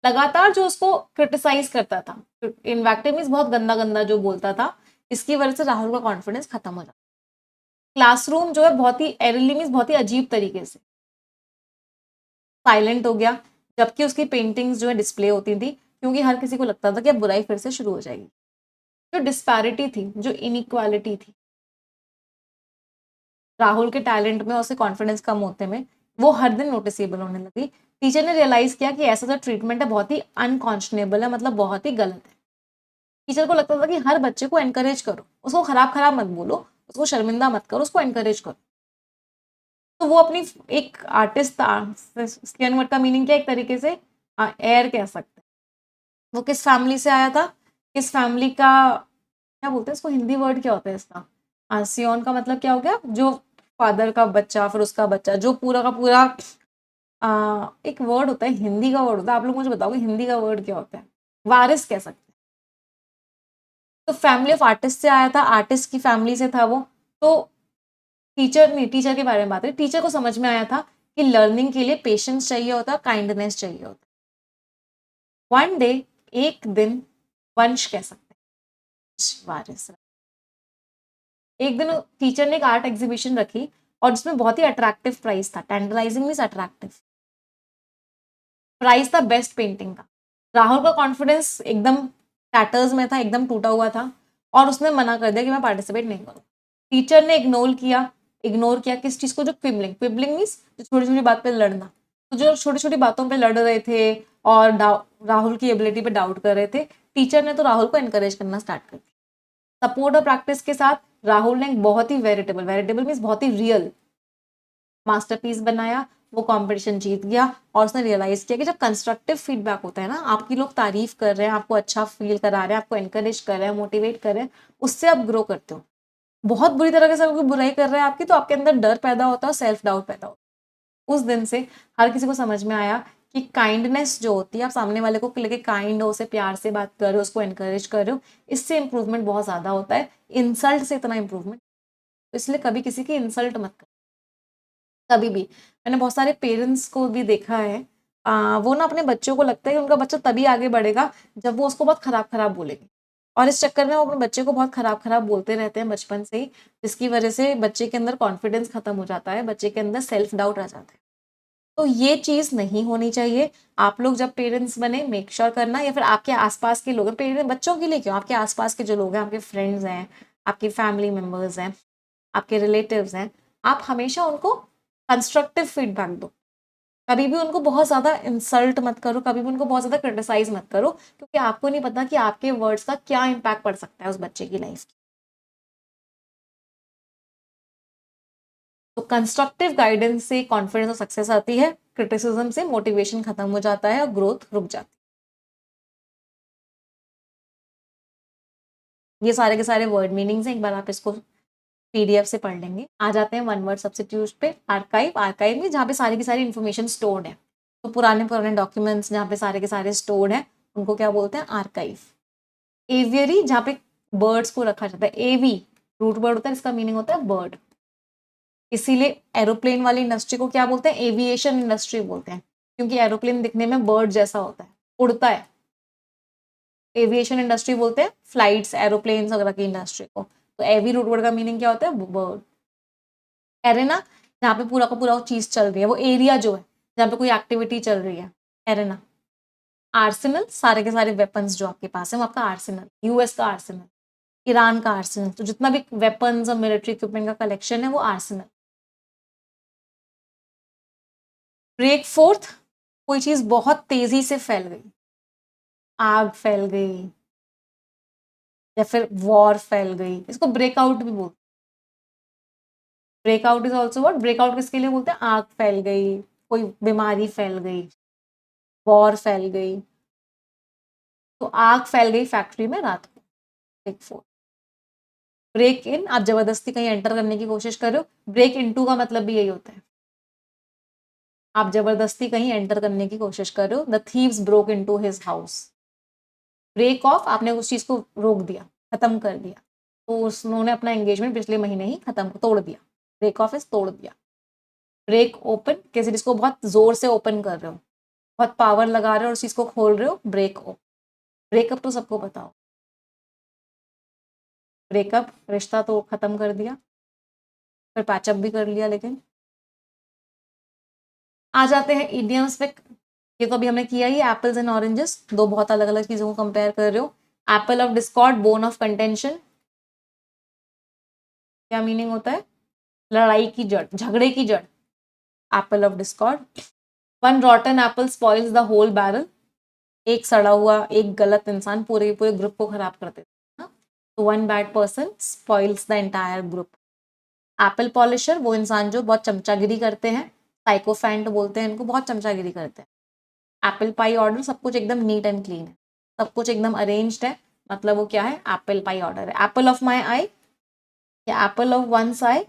लगातार जो उसको क्रिटिसाइज करता था, इन्वेक्टिव मीन्स बहुत गंदा गंदा जो बोलता था, इसकी वजह से राहुल का कॉन्फिडेंस खत्म हो जाता। क्लासरूम जो है बहुत ही एरली मीन्स बहुत ही अजीब तरीके से साइलेंट हो गया, जबकि उसकी पेंटिंग्स जो है डिस्प्ले होती थी, क्योंकि हर किसी को लगता था कि अब बुराई फिर से शुरू हो जाएगी। जो डिस्पैरिटी थी, जो इनइक्वालिटी थी राहुल के टैलेंट में और उसके कॉन्फिडेंस कम होते में, वो हर दिन नोटिसेबल होने लगी। टीचर ने रियलाइज किया कि ऐसा जो ट्रीटमेंट है बहुत ही अनकॉन्शनेबल है, मतलब बहुत ही गलत है। टीचर को लगता था कि हर बच्चे को एनकरेज करो, उसको खराब खराब मत बोलो, उसको शर्मिंदा मत करो, उसको एनकरेज करो। तो वो अपनी एक आर्टिस्ट था। स्किन वर्ड का मीनिंग क्या? एक तरीके से एयर कह सकते हैं। वो किस फैमिली से आया था? किस फैमिली का, क्या बोलते हैं इसको, हिंदी वर्ड क्या होता है इसका? सियोन का मतलब क्या हो गया? जो फादर का बच्चा, फिर उसका बच्चा, जो पूरा का पूरा। एक वर्ड होता है, हिंदी का वर्ड होता है, आप लोग मुझे बताओगे हिंदी का वर्ड क्या होता है? वारिस कह सकते हैं। तो फैमिली ऑफ आर्टिस्ट से आया था, आर्टिस्ट की फैमिली से था वो। तो टीचर नहीं, टीचर के बारे में बात है, टीचर को समझ में आया था कि लर्निंग के लिए पेशेंस चाहिए होता, काइंडनेस चाहिए होता। वन डे, एक दिन, वंश कह सकते हैं, वारिस। एक दिन टीचर ने एक आर्ट एग्जीबिशन रखी, और जिसमें बहुत ही अट्रैक्टिव प्राइस था। टेंडराइजिंग मींस अट्रैक्टिव। प्राइस था बेस्ट पेंटिंग का। राहुल का कॉन्फिडेंस एकदम टैटर्स में था, एकदम टूटा हुआ था, और उसने मना कर दिया कि मैं पार्टिसिपेट नहीं करूँ। टीचर ने इग्नोर किया किस चीज को? जो क्विबलिंग, क्विबलिंग मीन्स छोटी छोटी बात पे लड़ना। तो जो छोटी छोटी बातों पे लड़ रहे थे और राहुल की एबिलिटी पे डाउट कर रहे थे, टीचर ने तो राहुल को एनकरेज करना स्टार्ट कर दिया। सपोर्ट और प्रैक्टिस के साथ राहुल ने एक बहुत ही वेरिटेबल, वेरिटेबल मीन्स बहुत ही रियल मास्टरपीस बनाया। वो कंपटीशन जीत गया, और उसने रियलाइज किया कि जब कंस्ट्रक्टिव फीडबैक होता है ना, आपकी लोग तारीफ कर रहे हैं, आपको अच्छा फील करा रहे हैं, आपको एनकरेज कर रहे हैं, मोटिवेट कर रहे हैं, उससे आप ग्रो करते हो। बहुत बुरी तरह से कोई बुराई कर रहा है आपकी, तो आपके अंदर डर पैदा होता है, सेल्फ डाउट पैदा होता है। उस दिन से हर किसी को समझ में आया कि काइंडनेस जो होती है, आप सामने वाले को लेके काइंड हो, उसे प्यार से बात कर रहे हो, उसको एनकरेज कर रहे हो, इससे इंप्रूवमेंट बहुत ज्यादा होता है। इंसल्ट से इतना इंप्रूवमेंट, इसलिए कभी किसी की इंसल्ट मत कर, कभी भी। मैंने बहुत सारे पेरेंट्स को भी देखा है, वो ना अपने बच्चों को लगता है कि उनका बच्चा तभी आगे बढ़ेगा जब वो उसको बहुत खराब खराब बोलेंगे, और इस चक्कर में वो अपने बच्चे को बहुत खराब खराब बोलते रहते हैं बचपन से ही, जिसकी वजह से बच्चे के अंदर कॉन्फिडेंस खत्म हो जाता है, बच्चे के अंदर सेल्फ डाउट आ जाता है। तो ये चीज नहीं होनी चाहिए। आप लोग जब पेरेंट्स बने, मेक श्योर करना, या फिर आपके आसपास के लोग हैं, पेरेंट्स बच्चों के लिए क्यों, आपके आसपास के जो लोग हैं, आपके फ्रेंड्स हैं, आपके फैमिली मेंबर्स हैं, आपके रिलेटिव्स हैं, आप हमेशा उनको कंस्ट्रक्टिव फीडबैक दो। कभी भी उनको बहुत ज़्यादा इंसल्ट मत करो, कभी भी उनको बहुत ज़्यादा क्रिटिसाइज मत करो, क्योंकि आपको नहीं पता कि आपके वर्ड्स का क्या इम्पैक्ट पड़ सकता है उस बच्चे की लाइफ। तो कंस्ट्रक्टिव गाइडेंस से कॉन्फिडेंस और सक्सेस आती है, क्रिटिसिज्म से मोटिवेशन खत्म हो जाता है और ग्रोथ रुक जाती है। ये सारे के सारे वर्ड मीनिंग्स हैं, एक बार आप इसको पीडीएफ से पढ़ लेंगे। आ जाते हैं वन वर्ड सब्स्टिट्यूट पे। आर्काइव, आर्काइव में जहाँ पे सारी की सारी इन्फॉर्मेशन स्टोर्ड है, तो पुराने पुराने डॉक्यूमेंट्स जहाँ पे सारे के सारे स्टोर्ड हैं उनको क्या बोलते हैं? आर्काइव। एवियरी, जहाँ पे बर्ड्स को रखा जाता है। एवी रूट वर्ड होता है, इसका मीनिंग होता है बर्ड। इसीलिए एरोप्लेन वाली इंडस्ट्री को क्या बोलते हैं? एविएशन इंडस्ट्री बोलते हैं, क्योंकि एरोप्लेन दिखने में बर्ड जैसा होता है, उड़ता है। एविएशन इंडस्ट्री बोलते हैं फ्लाइट्स, एरोप्लेन वगैरह की इंडस्ट्री को। तो एवी रूट वर्ड का मीनिंग क्या होता है? बर्ड। एरेना, जहाँ पे पूरा का पूरा चीज चल रही है, वो एरिया जो है जहाँ पे कोई एक्टिविटी चल रही है, एरेना। आर्सेनल, सारे के सारे वेपन्स जो आपके पास है वो आपका आर्सेनल। यूएस का आर्सेनल, ईरान का आर्सेनल, तो जितना भी वेपन्स और मिलिट्री इक्विपमेंट का कलेक्शन है वो आर्सेनल। ब्रेक फोर्थ, कोई चीज बहुत तेजी से फैल गई, आग फैल गई या फिर वॉर फैल गई, इसको ब्रेकआउट भी बोलते हैं। Breakout is also what? Breakout किसके लिए बोलते हैं? आग फैल गई, कोई बीमारी फैल गई, वॉर फैल गई। तो आग फैल गई फैक्ट्री में रात को, ब्रेक फोर्थ। ब्रेक इन, आप जबरदस्ती कहीं एंटर करने की कोशिश कर रहे हो। ब्रेक इनटू का मतलब भी यही होता है, आप जबरदस्ती कहीं एंटर करने की कोशिश कर रहे हो। The thieves broke into his house. Break off, आपने उस चीज को रोक दिया, खत्म कर दिया, तो उन्होंने अपना एंगेजमेंट पिछले महीने ही खत्म तोड़ दिया। ब्रेक ऑफ इज तोड़ दिया। ब्रेक ओपन, किसी चीज को बहुत जोर से ओपन कर रहे हो, बहुत पावर लगा रहे हो और उस चीज को खोल रहे हो, ब्रेक ओपन। ब्रेकअप तो सबको बताओ, ब्रेकअप रिश्ता तो खत्म कर दिया, फिर पैचअप भी कर लिया। लेकिन आ जाते हैं इडियम्स पे। ये तो अभी हमने किया ही, एप्पल्स एंड ऑरेंजेस, दो बहुत अलग अलग चीजों को कंपेयर कर रहे हो। Apple of discord, bone of contention, क्या मीनिंग होता है? लड़ाई की जड़, झगड़े की जड़, apple of discord. One rotten apple spoils the whole barrel, एक सड़ा हुआ, एक गलत इंसान पूरे पूरे ग्रुप को खराब कर देता है। तो one bad person spoils the entire group. Apple polisher, वो इंसान जो बहुत चमचागिरी करते हैं, साइकोफैंट बोलते हैं इनको, बहुत चमचागिरी करते हैं। एप्पल पाई ऑर्डर, सब कुछ एकदम नीट एंड क्लीन है, सब कुछ एकदम अरेंज्ड है, मतलब वो क्या है? एप्पल पाई ऑर्डर है। एप्पल ऑफ माई आई या apple of one's eye,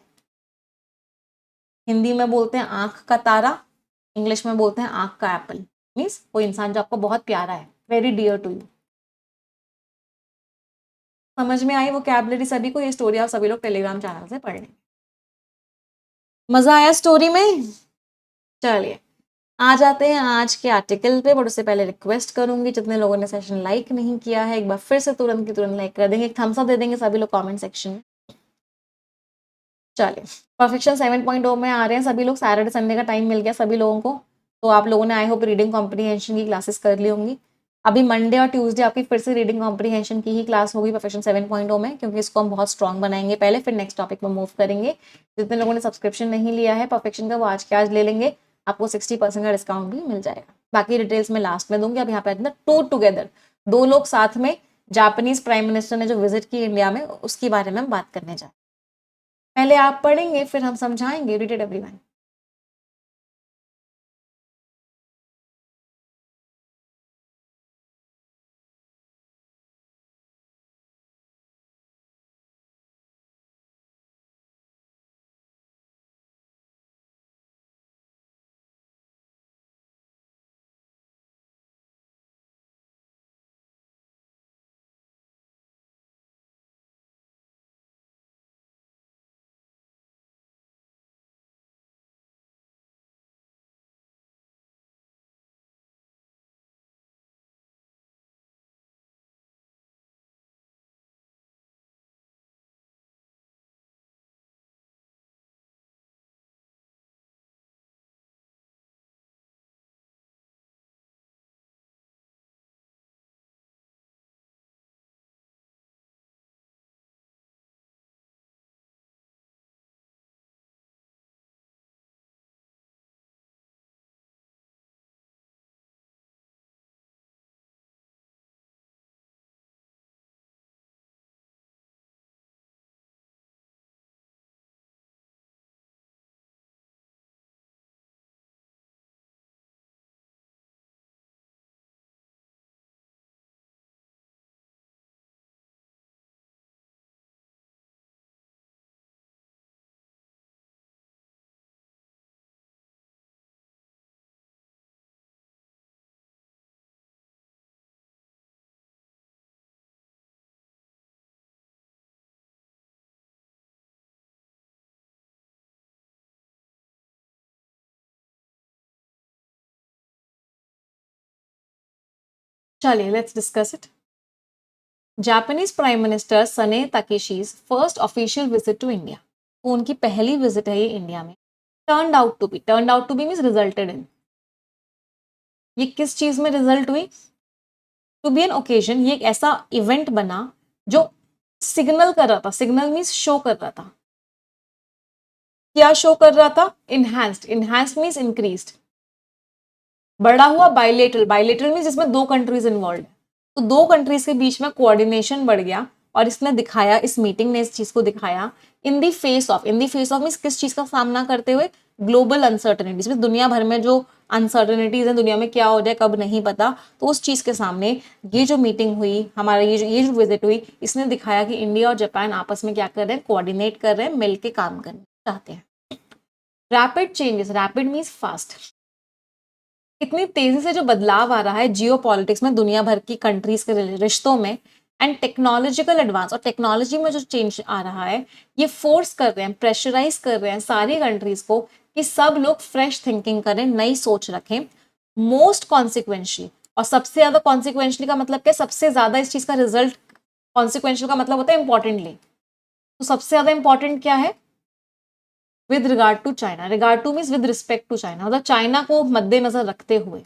Hindi में बोलते हैं आंख का तारा, इंग्लिश में बोलते हैं आंख का एप्पल। मीन्स कोई इंसान जो आपको बहुत प्यारा है, वेरी डियर टू यू। समझ में आई वो कैबलरी सभी को? ये स्टोरी आप सभी लोग टेलीग्राम चैनल से पढ़ लें। मजा आया स्टोरी में? चलिए आ जाते हैं आज के आर्टिकल पे, बट उससे पहले रिक्वेस्ट करूंगी जितने लोगों ने सेशन लाइक नहीं किया है, एक बार फिर से तुरंत की तुरंत लाइक कर देंगे, एक थम्स अप दे देंगे सभी लोग कमेंट सेक्शन में। चलिए, परफेक्शन 7.0 में आ रहे हैं सभी लोग। सैटरडे संडे का टाइम मिल गया सभी लोगों को, तो आप लोगों ने आई होप रीडिंग कॉम्प्रीहेंशन की क्लासेस कर ली होंगी। अभी मंडे और ट्यूसडे आपकी फिर से रीडिंग कॉम्प्रीहेंशन की ही क्लास होगी परफेक्शन 7.0 में, क्योंकि इसको हम बहुत स्ट्रॉन्ग बनाएंगे पहले, फिर नेक्स्ट टॉपिक में मूव करेंगे। जितने लोगों ने सब्सक्रिप्शन नहीं लिया है परफेक्शन का, वो आज के आज ले लेंगे, आपको 60% का डिस्काउंट भी मिल जाएगा। बाकी डिटेल्स मैं लास्ट में दूंगी। अब यहाँ पे टू टुगेदर, दो लोग साथ में, जापानीज प्राइम मिनिस्टर ने जो विजिट की इंडिया में, उसके बारे में हम बात करने जाए। पहले आप पढ़ेंगे फिर हम समझाएंगे। Read it everyone. चलिए let's discuss it. Japanese prime minister Sanae Takaichi's first official visit to India, तो उनकी पहली विजिट है ये इंडिया में। Turned out to be means resulted in, ये किस चीज में रिजल्ट हुई? टू बी एन ओकेजन, ये एक ऐसा इवेंट बना जो सिग्नल कर रहा था, सिग्नल मींस शो कर रहा था। क्या शो कर रहा था? इनहैंस्ड, इनहैंस्ड मींस इंक्रीज्ड, बड़ा हुआ। बायलेटरल, बायलेटरल मींस जिसमें दो कंट्रीज इन्वॉल्व है, तो दो कंट्रीज के बीच में कोऑर्डिनेशन बढ़ गया। और इसने दिखाया, इस मीटिंग ने इस चीज को दिखाया in the face of, in the face of means किस चीज का सामना करते हुए? ग्लोबल अनसर्टनिटीज में, दुनिया भर में जो अनसर्टनिटीज है, दुनिया में क्या हो जाए कब नहीं पता, तो उस चीज के सामने ये जो मीटिंग हुई हमारा, ये जो विजिट हुई, इसने दिखाया कि इंडिया और जापान आपस में क्या कर रहे हैं? कोऑर्डिनेट कर रहे हैं, मिलके काम करना चाहते हैं। Rapid changes, rapid means fast, इतनी तेजी से जो बदलाव आ रहा है जियो पॉलिटिक्स में, दुनिया भर की कंट्रीज के रिश्तों में, एंड टेक्नोलॉजिकल एडवांस, और टेक्नोलॉजी में जो चेंज आ रहा है, ये फोर्स कर रहे हैं, प्रेशराइज कर रहे हैं सारी कंट्रीज को कि सब लोग फ्रेश थिंकिंग करें, नई सोच रखें। मोस्ट कॉन्सिक्वेंशली, और सबसे ज्यादा कॉन्सिक्वेंशली का मतलब क्या? सबसे ज्यादा इस चीज का रिजल्ट, कॉन्सिक्वेंशियल का मतलब होता है इंपॉर्टेंटली, तो सबसे ज्यादा इंपॉर्टेंट क्या है? With regard to China, regard to means with respect to China, मतलब चाइना को मद्देनजर रखते हुए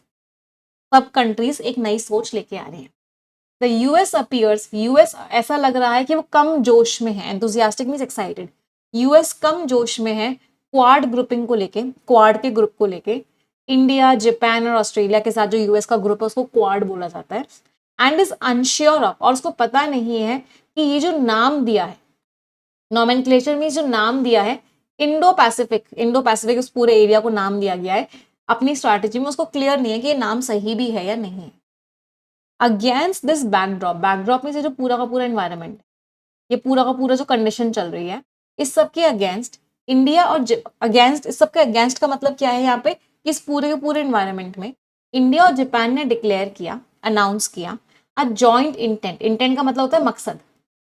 सब कंट्रीज एक नई सोच लेके आ रही है। द यूएस अपीयर्स, यूएस ऐसा लग रहा है कि वो कम जोश में है, एंथुसियास्टिक मींस एक्साइटेड, यूएस कम जोश में है क्वाड ग्रुपिंग को लेके, क्वाड के ग्रुप को लेके। इंडिया, जापान और ऑस्ट्रेलिया के साथ जो यूएस का ग्रुप है उसको क्वाड बोला जाता है। एंड इज अनश्योर ऑफ, और उसको पता नहीं है कि ये जो नाम दिया है, नॉमेनक्लेचर में जो नाम दिया है, इंडो पैसिफिक, इंडो पैसिफिक उस पूरे एरिया को नाम दिया गया है, अपनी स्ट्रैटेजी में उसको क्लियर नहीं है कि ये नाम सही भी है या नहीं है। अगेंस्ट दिस बैकड्रॉप, बैकड्रॉप में से जो पूरा का पूरा एनवायरनमेंट, ये पूरा का पूरा जो कंडीशन चल रही है, इस सब के अगेंस्ट इंडिया और अगेंस्ट, इस सब के अगेंस्ट का मतलब क्या है यहाँ पे? इस पूरे के पूरे एनवायरनमेंट में इंडिया और जापान ने डिक्लेयर किया, अनाउंस किया अ जॉइंट इंटेंट, इंटेंट का मतलब होता है मकसद,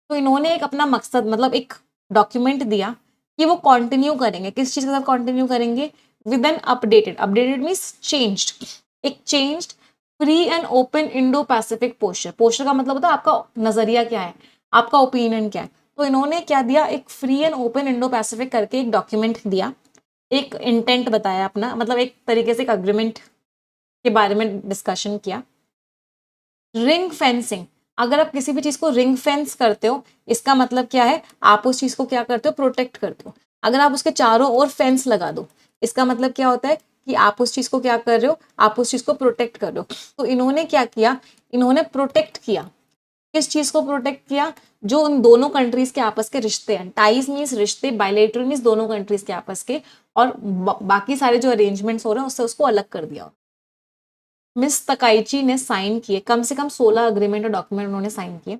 तो इन्होंने एक अपना मकसद, मतलब एक डॉक्यूमेंट दिया कि वो कंटिन्यू करेंगे, किस चीज के साथ कंटिन्यू करेंगे? With an updated, updated means changed, एक changed free and open Indo Pacific posture, posture का मतलब होता है आपका नजरिया क्या है, आपका ओपिनियन क्या है। तो इन्होंने क्या दिया? एक free and open Indo Pacific करके एक डॉक्यूमेंट दिया, एक इंटेंट बताया अपना, मतलब एक तरीके से एक अग्रीमेंट के बारे में डिस्कशन किया। रिंग फेंसिंग, अगर आप किसी भी चीज को रिंग फेंस करते हो, इसका मतलब क्या है? आप उस चीज को क्या करते हो? प्रोटेक्ट करते हो। अगर आप उसके चारों ओर फेंस लगा दो, इसका मतलब क्या होता है? कि आप उस चीज को क्या कर रहे हो? आप उस चीज को प्रोटेक्ट कर रहे हो। तो इन्होंने क्या किया? इन्होंने प्रोटेक्ट किया, किस चीज को प्रोटेक्ट किया? जो उन दोनों कंट्रीज के आपस के रिश्ते हैं, टाइज मीन्स रिश्ते, बायलेटरल मीन्स दोनों कंट्रीज के आपस के, और बाकी सारे जो अरेंजमेंट्स हो रहे हैं उससे उसको अलग कर दिया। मिस तकाइची ने साइन किए, कम से कम 16 अग्रीमेंट और डॉक्यूमेंट उन्होंने साइन किए,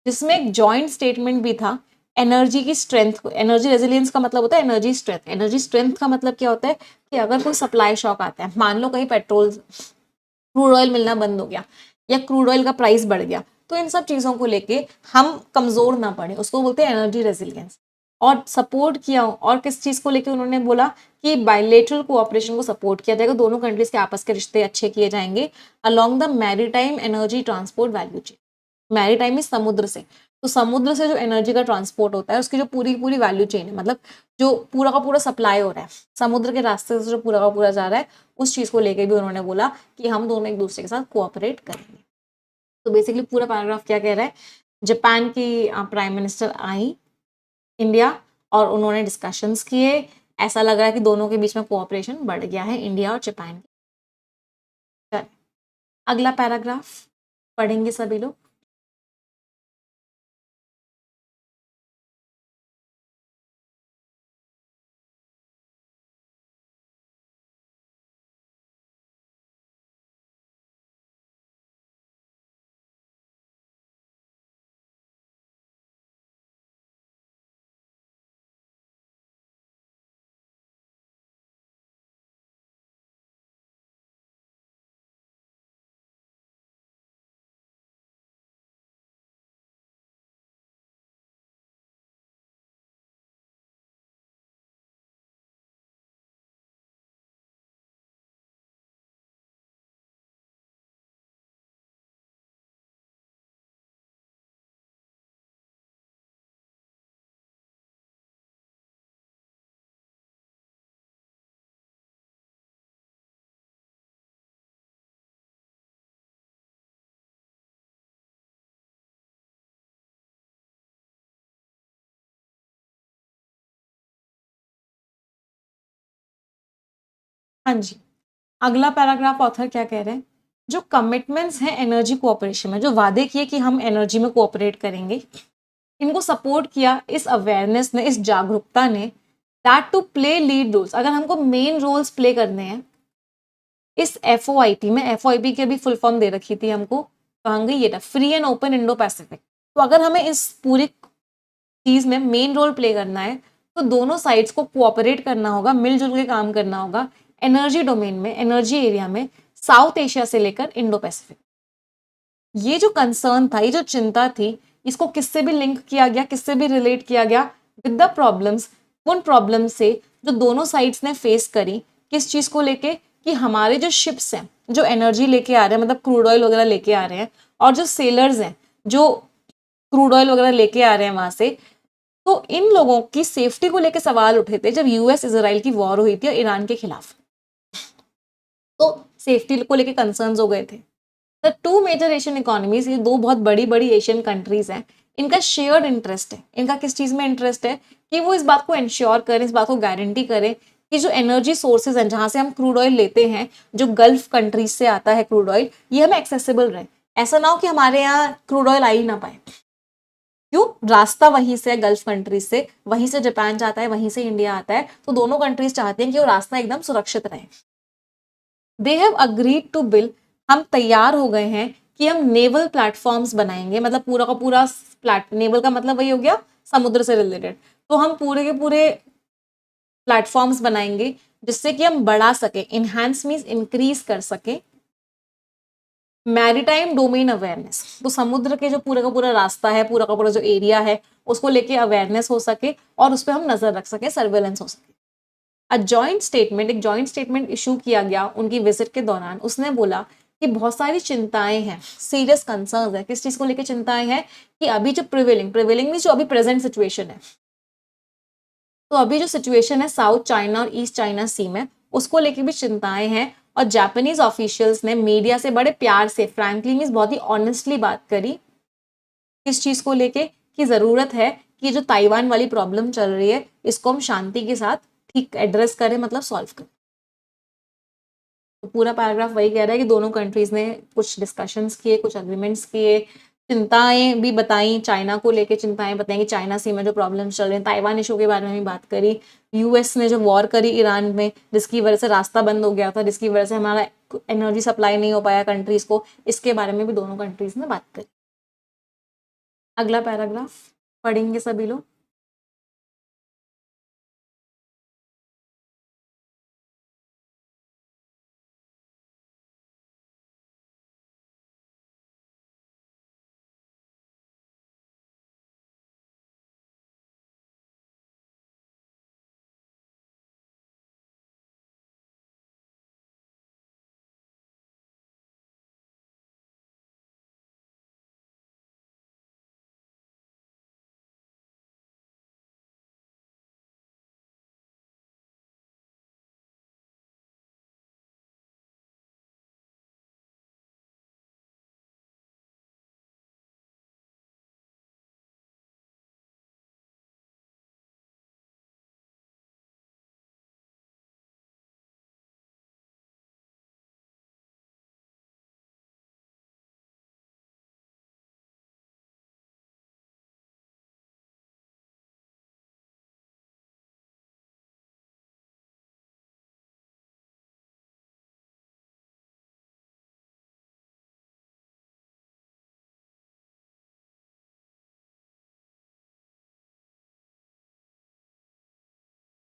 जिसमें एक जॉइंट स्टेटमेंट भी था एनर्जी की स्ट्रेंथ को, एनर्जी रेजिलियंस का मतलब होता है एनर्जी स्ट्रेंथ, एनर्जी स्ट्रेंथ का मतलब क्या होता है? कि अगर कोई सप्लाई शॉक आता है, मान लो कहीं पेट्रोल, क्रूड ऑयल मिलना बंद हो गया, या क्रूड ऑयल का प्राइस बढ़ गया, तो इन सब चीजों को लेके हम कमजोर ना पड़े, उसको बोलते हैं एनर्जी रेजिलियंस। और सपोर्ट किया, और किस चीज को लेके उन्होंने बोला? कि बायलेटरल कोऑपरेशन को सपोर्ट किया जाएगा, दोनों कंट्रीज के आपस के रिश्ते अच्छे किए जाएंगे along the maritime energy transport value chain. Maritime is समुद्र से, तो समुद्र से जो एनर्जी का ट्रांसपोर्ट होता है उसकी जो पूरी पूरी वैल्यू चेन है, मतलब जो पूरा का पूरा सप्लाई हो रहा है समुद्र के रास्ते से, जो पूरा का पूरा जा रहा है, उस चीज को लेके भी उन्होंने बोला कि हम दोनों एक दूसरे के साथ कोऑपरेट करेंगे। तो बेसिकली पूरा पैराग्राफ क्या कह रहा है? जापान की प्राइम मिनिस्टर आई इंडिया, और उन्होंने डिस्कशंस किए, ऐसा लग रहा है कि दोनों के बीच में कोऑपरेशन बढ़ गया है इंडिया और जापान। अगला पैराग्राफ पढ़ेंगे सभी लोग। हाँ जी, अगला पैराग्राफ ऑथर क्या कह रहे हैं, जो कमिटमेंट्स हैं एनर्जी कोऑपरेशन में, जो वादे किए कि हम एनर्जी में कोऑपरेट करेंगे, इनको सपोर्ट किया इस अवेयरनेस ने, इस जागरूकता ने, that two play lead roles, अगर हमको मेन रोल्स प्ले करने हैं इस एफओआईपी में, एफओआईपी की अभी फुल फॉर्म दे रखी थी हमको, कहाँ गई, ये था free and open Indo Pacific. तो अगर हमें इस पूरी चीज में मेन रोल प्ले करना है तो दोनों साइड्स को कोऑपरेट करना होगा, मिलजुल के काम करना होगा एनर्जी डोमेन में, एनर्जी एरिया में, साउथ एशिया से लेकर इंडो पैसिफिक। ये जो कंसर्न था, ये जो चिंता थी, इसको किससे भी लिंक किया गया, किससे भी रिलेट किया गया, विद द प्रॉब्लम्स, उन प्रॉब्लम्स से जो दोनों साइड्स ने फेस करी, किस चीज को लेके, कि हमारे जो शिप्स हैं जो एनर्जी लेके आ रहे हैं, मतलब क्रूड ऑयल वगैरह लेके आ रहे हैं, और जो सेलर्स हैं जो क्रूड ऑयल वगैरह लेके आ रहे हैं वहां से, तो इन लोगों की सेफ्टी को लेके सवाल उठे थे जब यूएस इजराइल की वॉर हुई थी ईरान के खिलाफ, तो सेफ्टी को लेके कंसर्न्स हो गए थे। The two major Asian economies, ये दो बहुत बड़ी बड़ी एशियन कंट्रीज हैं, इनका शेयर्ड इंटरेस्ट है, इनका किस चीज में इंटरेस्ट है कि वो इस बात को इंश्योर करें, इस बात को गारंटी करें कि जो एनर्जी सोर्सेज हैं जहां से हम क्रूड ऑयल लेते हैं, जो गल्फ कंट्रीज से आता है क्रूड ऑयल, ये हमें एक्सेसिबल रहे। ऐसा ना हो कि हमारे यहाँ क्रूड ऑयल आ ही ना पाए, क्यों, रास्ता वहीं से है गल्फ कंट्रीज से, वहीं से जापान जाता है, वहीं से इंडिया आता है, तो दोनों कंट्रीज चाहते हैं कि वो रास्ता एकदम सुरक्षित रहे। They have agreed to build, हम तैयार हो गए हैं कि हम नेवल प्लेटफॉर्म्स बनाएंगे, मतलब पूरा का पूरा नेवल का मतलब वही हो गया समुद्र से रिलेटेड, तो हम पूरे के पूरे प्लेटफॉर्म्स बनाएंगे जिससे कि हम बढ़ा सके, इनहैंस मींस इंक्रीज कर सके मैरीटाइम डोमेन अवेयरनेस, तो समुद्र के जो पूरा का पूरा रास्ता है, पूरा का पूरा जो एरिया है, उसको लेके अवेयरनेस हो सके और उस पर हम नजर रख सके, सर्वेलेंस हो सके। अ जॉइंट स्टेटमेंट, एक जॉइंट स्टेटमेंट इशू किया गया उनकी विजिट के दौरान, उसने बोला कि बहुत सारी चिंताएं हैं, सीरियस कंसर्न्स है, किस चीज को लेकर चिंताएं हैं, कि अभी जो प्रिवेलिंग में जो अभी प्रेजेंट सिचुएशन है, तो अभी जो सिचुएशन है साउथ चाइना और ईस्ट चाइना सी में, उसको लेके भी चिंताएं हैं, और जापानीज ऑफिशियल्स ने मीडिया से बड़े प्यार से, फ्रैंकली मींस बहुत ही ऑनेस्टली बात करी किस चीज को लेके, कि जरूरत है कि जो ताइवान वाली प्रॉब्लम चल रही है इसको हम शांति के साथ ठीक एड्रेस करें, मतलब सॉल्व करें। तो पूरा पैराग्राफ वही कह रहा है कि दोनों कंट्रीज ने कुछ डिस्कशंस किए, कुछ अग्रीमेंट्स किए, चिंताएं भी बताई, चाइना को लेके चिंताएं बताई कि चाइना सी में जो प्रॉब्लम्स चल रहे हैं, ताइवान इशू के बारे में भी बात करी, यूएस ने जो वॉर करी ईरान में, जिसकी वजह से रास्ता बंद हो गया था, जिसकी वजह से हमारा एनर्जी सप्लाई नहीं हो पाया कंट्रीज को, इसके बारे में भी दोनों कंट्रीज ने बात करी। अगला पैराग्राफ पढ़ेंगे सभी लोग।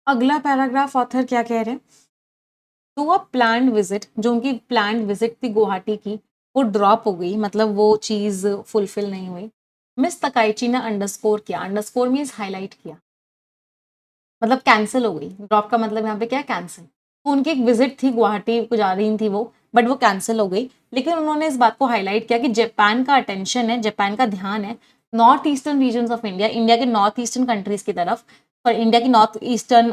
अगला पैराग्राफ ऑथर क्या कह रहे हैं, तो वो प्लान्ड विजिट, जो उनकी प्लान्ड विजिट थी गुवाहाटी की, वो ड्रॉप हो गई, मतलब वो चीज फुलफिल नहीं हुई। मिस तकाइची ने अंडरस्कोर किया, अंडरस्कोर मीन्स हाईलाइट किया, मतलब कैंसिल हो गई, ड्रॉप का मतलब यहाँ पे क्या है, कैंसिल। तो उनकी एक विजिट थी गुवाहाटी को जा रही थी वो, बट वो कैंसिल हो गई, लेकिन उन्होंने इस बात को हाईलाइट किया कि जापान का अटेंशन है, जापान का ध्यान है north eastern region of India, India के नॉर्थ ईस्टर्न कंट्रीज की तरफ, और इंडिया की नॉर्थ ईस्टर्न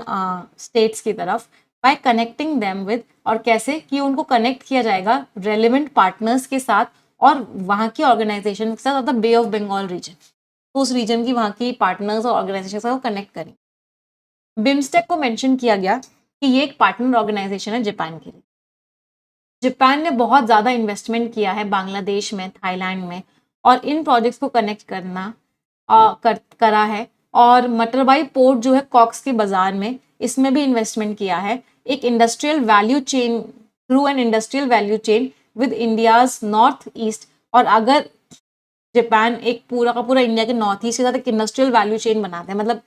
स्टेट्स की तरफ, बाय कनेक्टिंग देम विद, और कैसे कि उनको कनेक्ट किया जाएगा रेलिवेंट पार्टनर्स के साथ और वहाँ की ऑर्गेनाइजेशन के साथ, बे ऑफ बंगाल रीजन, तो उस रीजन की वहाँ की पार्टनर्स और ऑर्गेनाइजेशन को कनेक्ट करें। बिम्स्टेक को मेंशन किया गया कि ये एक पार्टनर ऑर्गेनाइजेशन है जापान के लिए। जापान ने बहुत ज़्यादा इन्वेस्टमेंट किया है बांग्लादेश में, थाईलैंड में, और इन प्रोजेक्ट्स को कनेक्ट करा है। और मटरबाई पोर्ट जो है कॉक्स के बाजार में, इसमें भी इन्वेस्टमेंट किया है। एक industrial value chain, through an industrial value chain with India's north east. और अगर जापान एक पूरा का पूरा इंडिया के नॉर्थ ईस्ट के साथ एक इंडस्ट्रियल वैल्यू चेन बनाता है, मतलब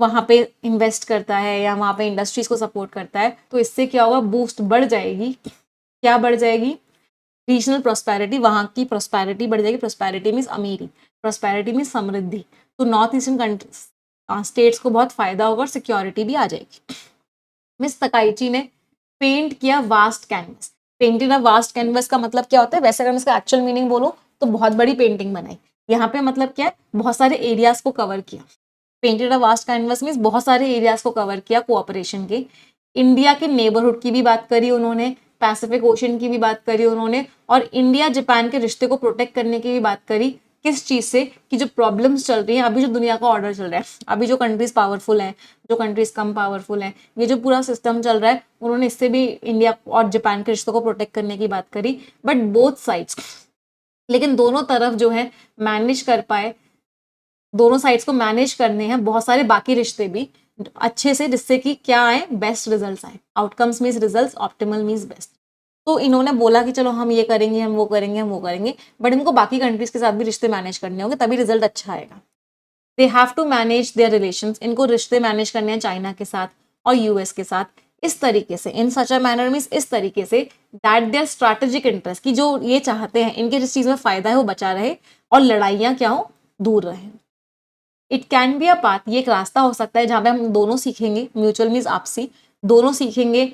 वहाँ पे इन्वेस्ट करता है या वहाँ पे इंडस्ट्रीज को सपोर्ट करता है, तो इससे क्या होगा, बूस्ट बढ़ जाएगी। क्या बढ़ जाएगी? रीजनल प्रोस्पेरिटी, वहाँ की प्रोस्पेरिटी बढ़ जाएगी। प्रोस्पेरिटी मीन्स अमीरी, प्रोस्पेरिटी मीन्स समृद्धि। तो नॉर्थ ईस्टर्न कंट्री स्टेट्स को बहुत फायदा होगा और सिक्योरिटी भी आ जाएगी। मिस तकाइची ने पेंट किया vast canvas. Painted a vast canvas का मतलब क्या होता है? वैसे अगर मैं इसका एक्चुअल मीनिंग बोलूँ तो बहुत बड़ी पेंटिंग बनाई। यहाँ पे मतलब क्या है? बहुत सारे एरियाज को कवर किया। Painted a vast canvas means बहुत सारे एरियाज को कवर किया कोऑपरेशन के। इंडिया के नेबरहुड की भी बात करी उन्होंने, पैसिफिक ओशन की भी बात करी उन्होंने, और इंडिया जापान के रिश्ते को प्रोटेक्ट करने की भी बात करी। किस चीज से? कि जो प्रॉब्लम्स चल रही हैं अभी, जो दुनिया का ऑर्डर चल रहा है अभी, जो कंट्रीज पावरफुल हैं, जो कंट्रीज कम पावरफुल हैं, ये जो पूरा सिस्टम चल रहा है, उन्होंने इससे भी इंडिया और जापान के रिश्तों को प्रोटेक्ट करने की बात करी। बट बोथ साइड्स, लेकिन दोनों तरफ जो है मैनेज कर पाए, दोनों साइड्स को मैनेज करने हैं बहुत सारे बाकी रिश्ते भी अच्छे से, जिससे कि क्या आए, बेस्ट रिजल्ट्स आए। Outcomes means results, optimal means best. तो इन्होंने बोला कि चलो हम ये करेंगे, हम वो करेंगे, हम वो करेंगे, बट इनको बाकी कंट्रीज के साथ भी रिश्ते मैनेज करने होंगे, तभी रिजल्ट अच्छा आएगा। They have to manage their relations, इनको रिश्ते मैनेज करने हैं चाइना के साथ और यूएस के साथ, इस तरीके से, इन सच अ मैनर मीन्स इस तरीके से, दैट देयर स्ट्रैटेजिक इंटरेस्ट, की जो ये चाहते हैं, इनके जिस चीज में फायदा है वो बचा रहे और लड़ाइयाँ क्या हो, दूर रहे। It can be a path, ये एक रास्ता हो सकता है जहां पे हम दोनों सीखेंगे, म्यूचुअल मीन्स आपसी, दोनों सीखेंगे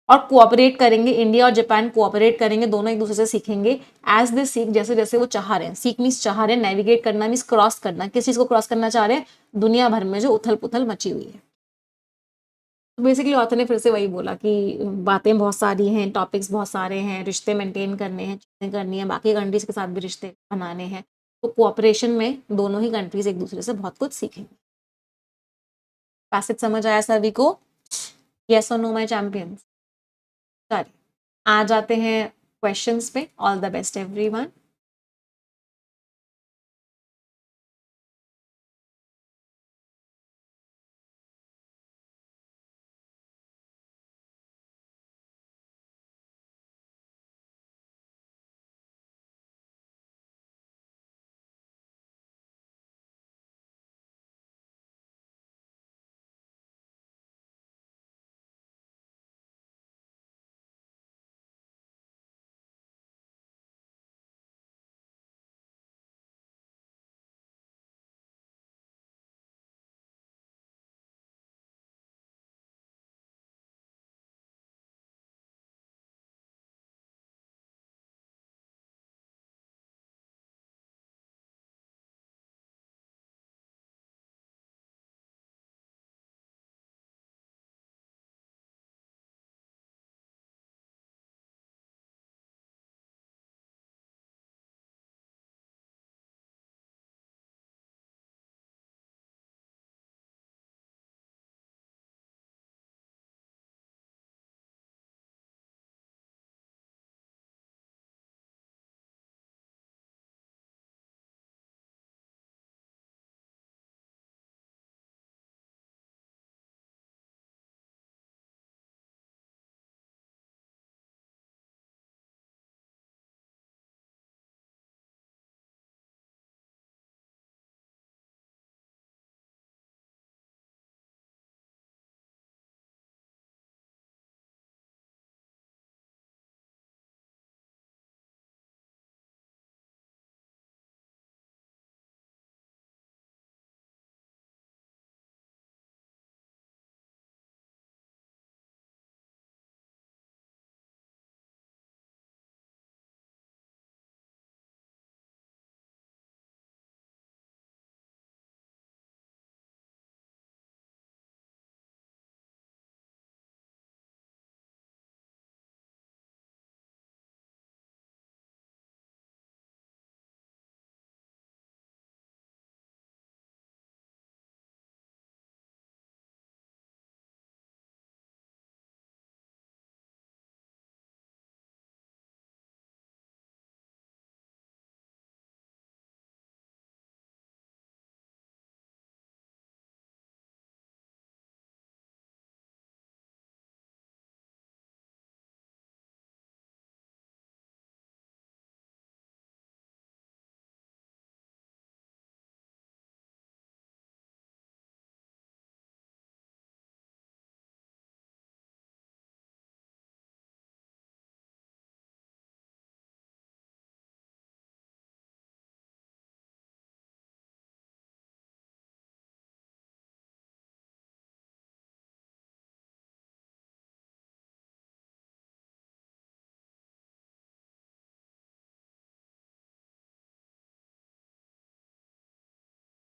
और कोऑपरेट करेंगे। इंडिया और जापान कोऑपरेट करेंगे, दोनों एक दूसरे से सीखेंगे। एज दे सीख, जैसे जैसे वो चाह रहे हैं, सीख मीन्स चाह रहे हैं, नेविगेट करना मीन्स क्रॉस करना। किस चीज को क्रॉस करना चाह रहे हैं? दुनिया भर में जो उथल पुथल मची हुई है। तो बेसिकली ऑथर ने फिर से वही बोला कि बातें बहुत सारी हैं, टॉपिक्स बहुत सारे हैं, रिश्ते मेंटेन करने हैं, चीज़ें करनी है, बाकी कंट्रीज के साथ भी रिश्ते बनाने हैं। तो कोऑपरेशन में दोनों ही कंट्रीज एक दूसरे से बहुत कुछ सीखेंगे। पैसेज समझ आया सभी को? यस और नो माय चैंपियंस? चलिए आ जाते हैं क्वेश्चंस पे। All the best everyone.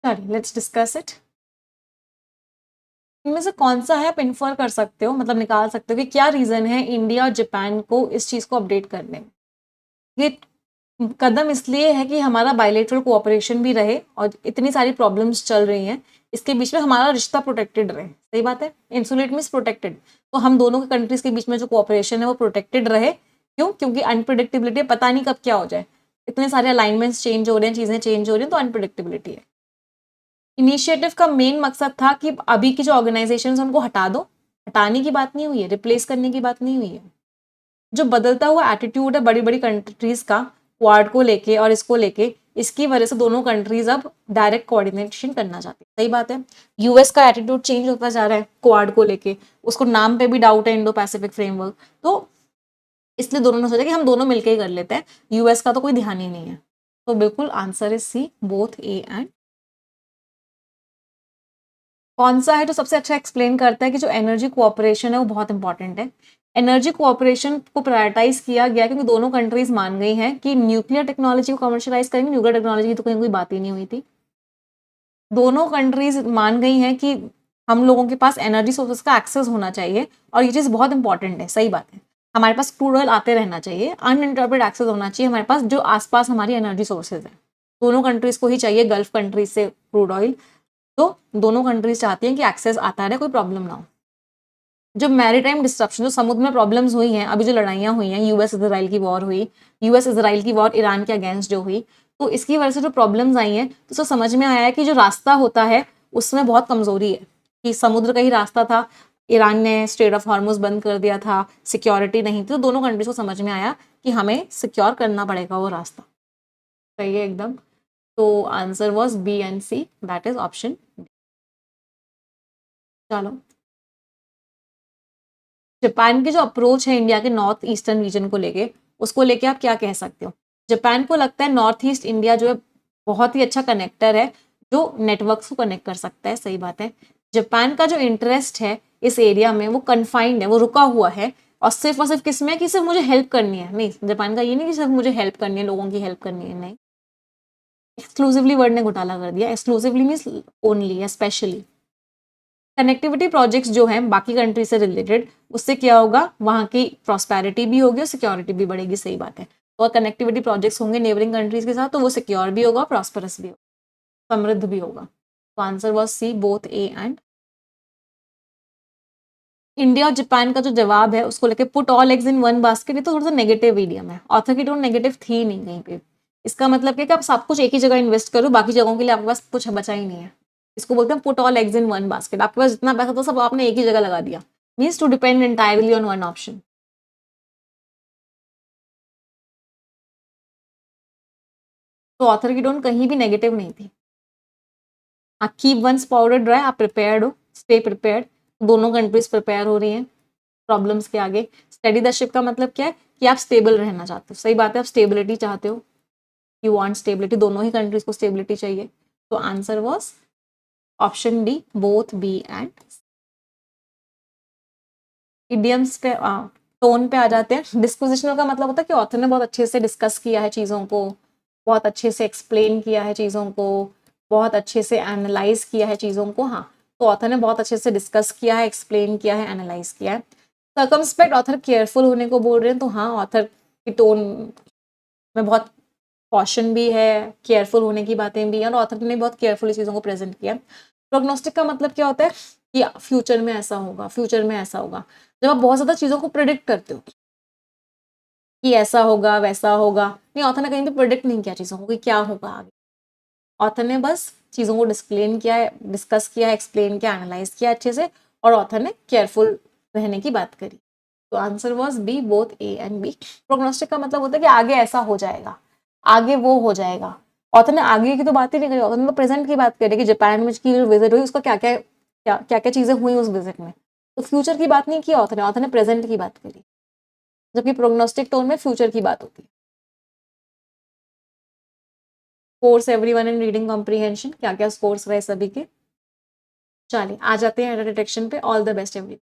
चलिए लेट्स डिस्कस इट। इनमें से कौन सा है आप इन्फर कर सकते हो, मतलब निकाल सकते हो कि क्या रीज़न है इंडिया और जापान को इस चीज़ को अपडेट करने में। ये कदम इसलिए है कि हमारा बायलेटरल कोऑपरेशन भी रहे और इतनी सारी प्रॉब्लम्स चल रही हैं, इसके बीच में हमारा रिश्ता प्रोटेक्टेड रहे। सही बात है, इंसुलेट मीन्स प्रोटेक्टेड। तो हम दोनों के कंट्रीज के बीच में जो कोऑपरेशन है वो प्रोटेक्टेड रहे। क्यों? क्योंकि अनप्रिडिक्टेबिलिटी, पता नहीं कब क्या हो जाए, इतने सारे अलाइनमेंट्स चेंज हो रहे हैं, चीज़ें चेंज हो रही हैं, तो अनप्रिडिक्टेबिलिटी है। इनिशिएटिव का मेन मकसद था कि अभी की जो ऑर्गेनाइजेशन है उनको हटा दो। हटाने की बात नहीं हुई है, रिप्लेस करने की बात नहीं हुई है। जो बदलता हुआ एटीट्यूड है बड़ी बड़ी कंट्रीज का क्वाड को लेके और इसको लेके, इसकी वजह से दोनों कंट्रीज अब डायरेक्ट कोऑर्डिनेशन करना चाहती है। सही बात है, यूएस का एटीट्यूड चेंज होता जा रहा है क्वाड को लेके, उसको नाम पे भी डाउट है, इंडो पैसिफिक फ्रेमवर्क। तो इसलिए दोनों ने सोचा कि हम दोनों मिलकर ही कर लेते हैं, यूएस का तो कोई ध्यान ही नहीं है। तो बिल्कुल answer is C, both A and. कौन सा है जो सबसे अच्छा एक्सप्लेन करता है कि जो एनर्जी कोऑपरेशन है वो बहुत इंपॉर्टेंट है। एनर्जी कोऑपरेशन को प्रायोरिटाइज किया गया क्योंकि दोनों कंट्रीज मान गई हैं कि न्यूक्लियर टेक्नोलॉजी को कमर्शियलाइज करेंगे। न्यूक्लियर टेक्नोलॉजी की तो कहीं कोई बात ही नहीं हुई थी। दोनों कंट्रीज मान गई हैं कि हम लोगों के पास एनर्जी सोर्सेज का एक्सेस होना चाहिए और ये चीज़ बहुत इंपॉर्टेंट है। सही बात है, हमारे पास क्रूड ऑयल आते रहना चाहिए, अनइंटरप्टेड एक्सेस होना चाहिए हमारे पास जो आसपास हमारी एनर्जी सोर्सेज हैं। दोनों कंट्रीज को ही चाहिए, गल्फ कंट्रीज से क्रूड ऑयल। तो दोनों कंट्रीज चाहती हैं कि एक्सेस आता रहे, कोई प्रॉब्लम ना हो। जो मैरीटाइम डिस्ट्रप्शन, जो समुद्र में प्रॉब्लम्स हुई हैं, अभी जो लड़ाइयाँ हुई हैं, यूएस इसराइल की वॉर हुई, यूएस इसराइल की वॉर ईरान के अगेंस्ट जो हुई, तो इसकी वजह से जो प्रॉब्लम्स आई हैं, तो उसको समझ में आया है कि जो रास्ता होता है उसमें बहुत कमजोरी है। कि समुद्र का ही रास्ता था, ईरान ने स्ट्रेट ऑफ हॉर्मुज बंद कर दिया था, सिक्योरिटी नहीं थी, तो दोनों कंट्रीज को समझ में आया कि हमें सिक्योर करना पड़ेगा वो रास्ता। सही है एकदम। तो answer was B and C, that is option. चलो, जापान की जो अप्रोच है इंडिया के नॉर्थ ईस्टर्न रीजन को लेके, उसको लेके आप क्या कह सकते हो? जापान को लगता है नॉर्थ ईस्ट इंडिया जो है बहुत ही अच्छा कनेक्टर है, जो नेटवर्क्स को कनेक्ट कर सकता है। सही बात है, जापान का जो इंटरेस्ट है इस एरिया में वो कन्फाइंड है, वो रुका हुआ है। और सिर्फ किसमें है कि सिर्फ मुझे हेल्प करनी है, नहीं, जापान का ये नहीं कि सिर्फ मुझे हेल्प करनी है, लोगों की हेल्प करनी है, नहीं। एक्सक्लूसिवली वर्ड ने घोटाला कर दिया। एक्सक्लूसिवली मीन्स ओनली या स्पेशली। कनेक्टिविटी प्रोजेक्ट्स जो हैं बाकी कंट्री से रिलेटेड, उससे क्या होगा, वहाँ की प्रॉस्पेरिटी भी होगी और सिक्योरिटी भी बढ़ेगी। सही बात है, और कनेक्टिविटी प्रोजेक्ट्स होंगे नेबरिंग कंट्रीज के साथ, तो वो सिक्योर भी होगा, प्रॉस्परस भी होगा, समृद्ध भी होगा। तो answer was C, both A and. India और जापान का जो जवाब है उसको लेके put all eggs in one basket, ये तो थोड़ा सा नेगेटिव मीडियम है, ऑथर की टोन नेगेटिव थी नहीं कहीं पे। इसका मतलब क्या कि आप सब कुछ एक ही जगह इन्वेस्ट करो, बाकी जगहों के लिए आपके पास कुछ बचा ही नहीं है। इसको बोलते हैं put all eggs in one basket. आपके पास जितना पैसा था सब आपने एक ही जगह लगा दिया, means to depend entirely on one option. तो ऑथर की टोन कहीं भी नेगेटिव नहीं थी। आप कीप वंस पाउडर ड्राई, आप प्रिपेयर्ड हो, स्टे प्रिपेयर्ड। दोनों कंट्रीज प्रिपेयर हो रही हैं प्रॉब्लम्स के आगे। स्टडी द शिप का मतलब क्या है कि आप स्टेबल रहना चाहते हो। सही बात है, आप स्टेबिलिटी चाहते हो, यू वांट स्टेबिलिटी, दोनों ही कंट्रीज को स्टेबिलिटी चाहिए। तो answer was option D, both B and. Idioms पे टोन पे आ जाते हैं। डिस्पोजिशनल का मतलब होता है कि ऑथर ने बहुत अच्छे से डिस्कस किया है चीज़ों को, बहुत अच्छे से एक्सप्लेन किया है चीज़ों को, बहुत अच्छे से एनालाइज किया है चीज़ों को। हाँ, तो ऑथर ने बहुत अच्छे से डिस्कस किया है, एक्सप्लेन किया है, एनालाइज किया है। सर्कमस्पेक्ट, ऑथर केयरफुल होने को बोल रहे हैं, तो हाँ, ऑथर की टोन में बहुत कॉशन भी है, केयरफुल होने की बातें भी हैं, और ऑथर ने बहुत केयरफुली चीज़ों को प्रेजेंट किया। प्रोग्नोस्टिक का मतलब क्या होता है कि फ्यूचर में ऐसा होगा, फ्यूचर में ऐसा होगा। जब आप बहुत ज़्यादा चीज़ों को प्रिडिक्ट करते हो कि ऐसा होगा वैसा होगा, नहीं, ऑथर ने कहीं भी प्रिडिक्ट नहीं किया चीज़ों को कि क्या होगा आगे। ऑथर ने बस चीज़ों को डिस्प्लेन किया है, डिस्कस किया, एक्सप्लेन किया, एनालाइज किया अच्छे से, और ऑथर ने केयरफुल रहने की बात करी। तो answer was B, both A and B. Prognostic का मतलब होता है कि आगे ऐसा हो जाएगा, आगे वो हो जाएगा। ऑथर ने आगे की तो बात ही नहीं करी, ऑथर ने तो प्रेजेंट की बात करी कि जापान में की जो विजिट हुई उसका क्या क्या चीज़ें हुई उस विजिट में। तो फ्यूचर की बात नहीं की ऑथर ने प्रेजेंट की बात करी, जबकि प्रोग्नोस्टिक टोन में फ्यूचर की बात होती है। Scores everyone in reading comprehension, क्या क्या स्कोर्स रहे सभी के। चलिए आ जाते हैं एरर डिटेक्शन पे। All the best every.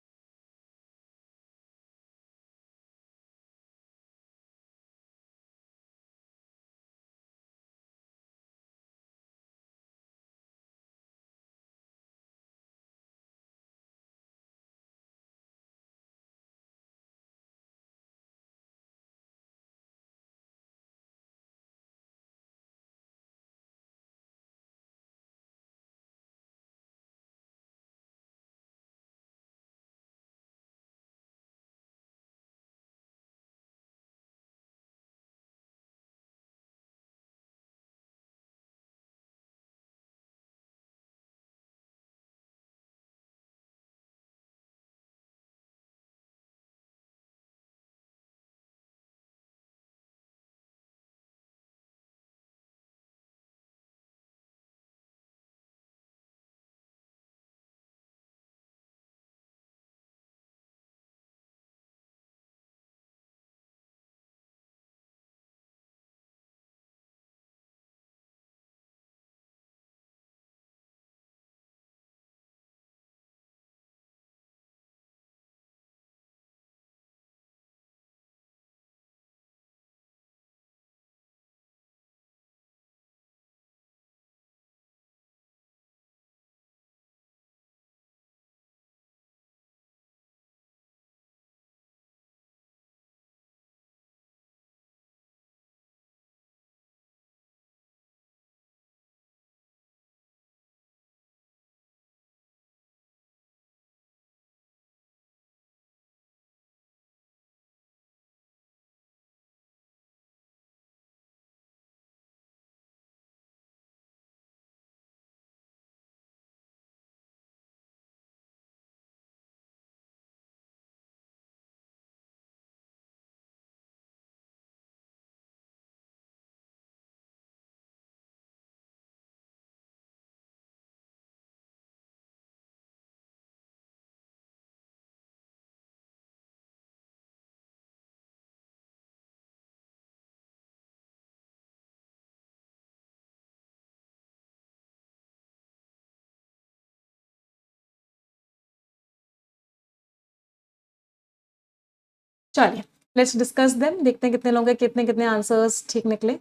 चलिए लेट्स डिस्कस देम, देखते हैं कितने लोगों के कितने कितने आंसर्स ठीक निकले।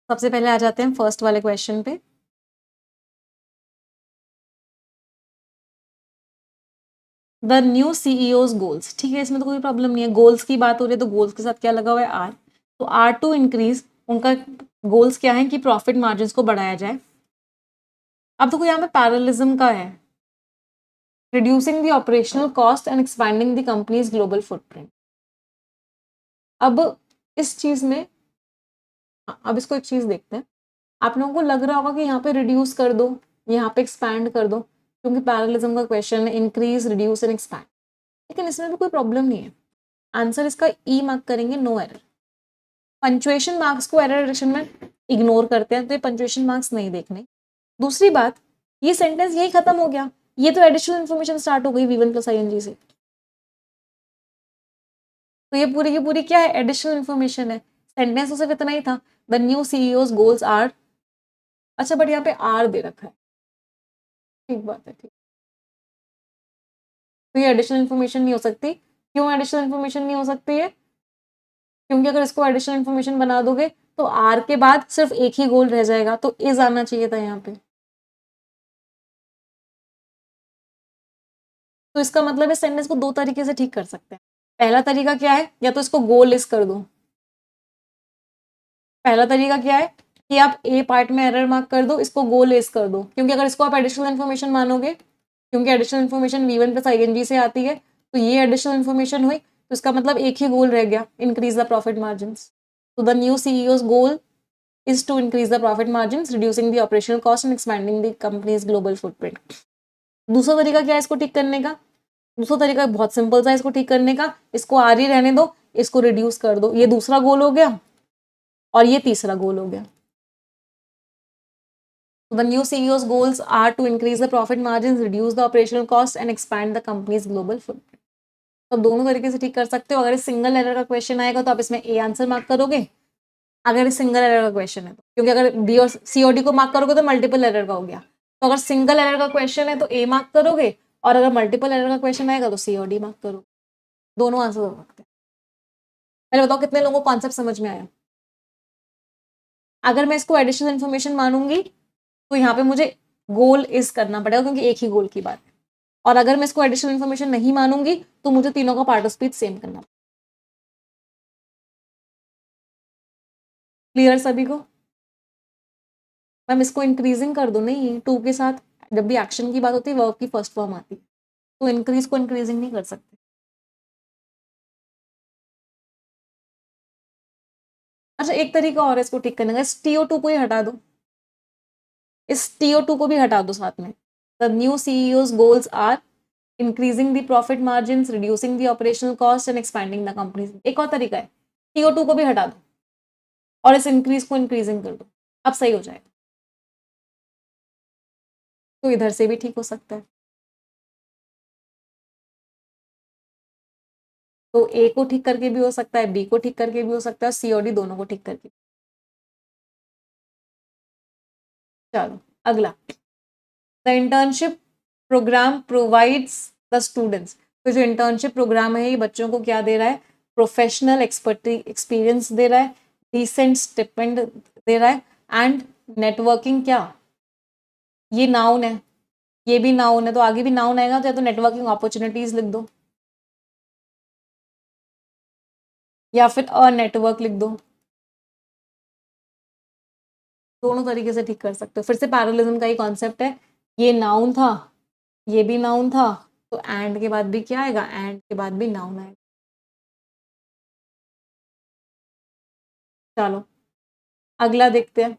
सबसे पहले आ जाते हैं फर्स्ट वाले क्वेश्चन पे। द न्यू सीईओज गोल्स, ठीक है इसमें तो कोई प्रॉब्लम नहीं है, गोल्स की बात हो रही है तो गोल्स के साथ क्या लगा हुआ है आर, तो आर टू इंक्रीज, उनका गोल्स क्या है कि प्रॉफिट मार्जिन को बढ़ाया जाए। अब देखो यहाँ पे पैरेललिज्म का है, reducing the operational cost and expanding the companies global footprint. अब इस चीज में अब इसको एक चीज देखते हैं, आप लोगों को लग रहा होगा कि यहाँ पे रिड्यूस कर दो, यहाँ पे एक्सपैंड कर दो, क्योंकि पैरेललिज्म का क्वेश्चन है, इंक्रीज रिड्यूस एंड एक्सपैंड, लेकिन इसमें भी कोई प्रॉब्लम नहीं है। आंसर इसका ई मार्क करेंगे, नो एरर। पंचुएशन मार्क्स को एरर एडिशन में इग्नोर करते हैं, तो ये पंचुएशन मार्क्स नहीं देखने। दूसरी बात, ये सेंटेंस यही खत्म हो गया, ये तो एडिशनल इन्फॉर्मेशन स्टार्ट हो गई V1 प्लस ING से, तो ये पूरी की पूरी क्या है, एडिशनल इन्फॉर्मेशन है। सेंटेंस तो सिर्फ इतना ही था, the new CEOs goals are, अच्छा बट यहाँ पे आर दे रखा है, ठीक बात है, ठीक, तो ये एडिशनल इन्फॉर्मेशन नहीं हो सकती। क्यों एडिशनल इन्फॉर्मेशन नहीं हो सकती है, क्योंकि अगर इसको एडिशनल इन्फॉर्मेशन बना दोगे तो आर के बाद सिर्फ एक ही गोल रह जाएगा, तो इज आना चाहिए था यहाँ पे। तो इसका मतलब है सेंटेंस को दो तरीके से ठीक कर सकते हैं। पहला तरीका क्या है, या तो इसको गोल इस कर दो, पहला तरीका क्या है कि आप ए पार्ट में एरर मार्क कर दो, इसको गोल इस कर दो, क्योंकि अगर इसको आप एडिशनल इन्फॉर्मेशन मानोगे, क्योंकि additional information V1 plus ING से आती है, तो ये एडिशनल इन्फॉर्मेशन हुई, तो इसका मतलब एक ही गोल रह गया, इंक्रीज द प्रॉफिट मार्जिन। तो the new CEOs goal is to increase the profit margins, reducing the operational cost and expanding the company's global footprint. दूसरा तरीका क्या है इसको ठीक करने का, दूसरा तरीका बहुत सिंपल सा इसको ठीक करने का, इसको आर ही रहने दो, इसको रिड्यूस कर दो, ये दूसरा गोल हो गया और ये तीसरा गोल हो गया। The new CEO's goals are to increase the profit margins, reduce the operational costs and expand the company's global footprint. तो दोनों तरीके से ठीक कर सकते हो। अगर सिंगल एरर का क्वेश्चन आएगा तो आप इसमें ए आंसर मार्क करोगे, अगर सिंगल एरर का क्वेश्चन है तो, क्योंकि अगर डी और सी और डी को मार्क करोगे तो मल्टीपल एरर का हो गया, तो अगर सिंगल एरर का क्वेश्चन है तो ए मार्क करोगे, और अगर मल्टीपल एरर का क्वेश्चन आएगा तो सी और डी मार्क करोगे। दोनों आंसर हो सकते हैं। पहले बताओ कितने लोगों को कॉन्सेप्ट समझ में आया। अगर मैं इसको एडिशनल इन्फॉर्मेशन मानूंगी तो यहाँ पे मुझे गोल इस करना पड़ेगा, क्योंकि एक ही गोल की बात है, और अगर मैं इसको एडिशनल इन्फॉर्मेशन नहीं मानूंगी तो मुझे तीनों का पार्ट ऑफ स्पीच सेम करना पड़ेगा। क्लियर सभी को। मैम इसको इंक्रीजिंग कर दो, नहीं टू के साथ जब भी एक्शन की बात होती है वर्ब की फर्स्ट फॉर्म आती है, तो इंक्रीज को इंक्रीजिंग नहीं कर सकते। अच्छा एक तरीका और है इसको ठीक करने का, इस TO2 को ही हटा दो, इस TO2 को भी हटा दो साथ में। The new CEO's goals are increasing the profit margin, reducing the operational cost and expanding the company. एक और तरीका है, TO2 को भी हटा दो और इस इंक्रीज को इंक्रीजिंग कर दो, अब सही हो जाएगा। तो इधर से भी ठीक हो सकता है, तो ए को ठीक करके भी हो सकता है, बी को ठीक करके भी हो सकता है, सी और डी दोनों को ठीक करके। चलो अगला, the internship programme provides the students, तो जो इंटर्नशिप प्रोग्राम है ये बच्चों को क्या दे रहा है, प्रोफेशनल एक्सपीरियंस दे रहा है, डिसेंट स्टिपेंड दे रहा है, एंड नेटवर्किंग, क्या ये नाउन है, ये भी नाउन है, तो आगे भी नाउन आएगा तो या तो नेटवर्किंग अपॉर्चुनिटीज लिख दो या फिर अ नेटवर्क लिख दो, दोनों तरीके से ठीक कर सकते हो। फिर से पैरेललिज्म का ही कॉन्सेप्ट है, ये नाउन था, ये भी नाउन था, तो एंड के बाद भी क्या आएगा, एंड के बाद भी नाउन आएगा। चलो अगला देखते हैं।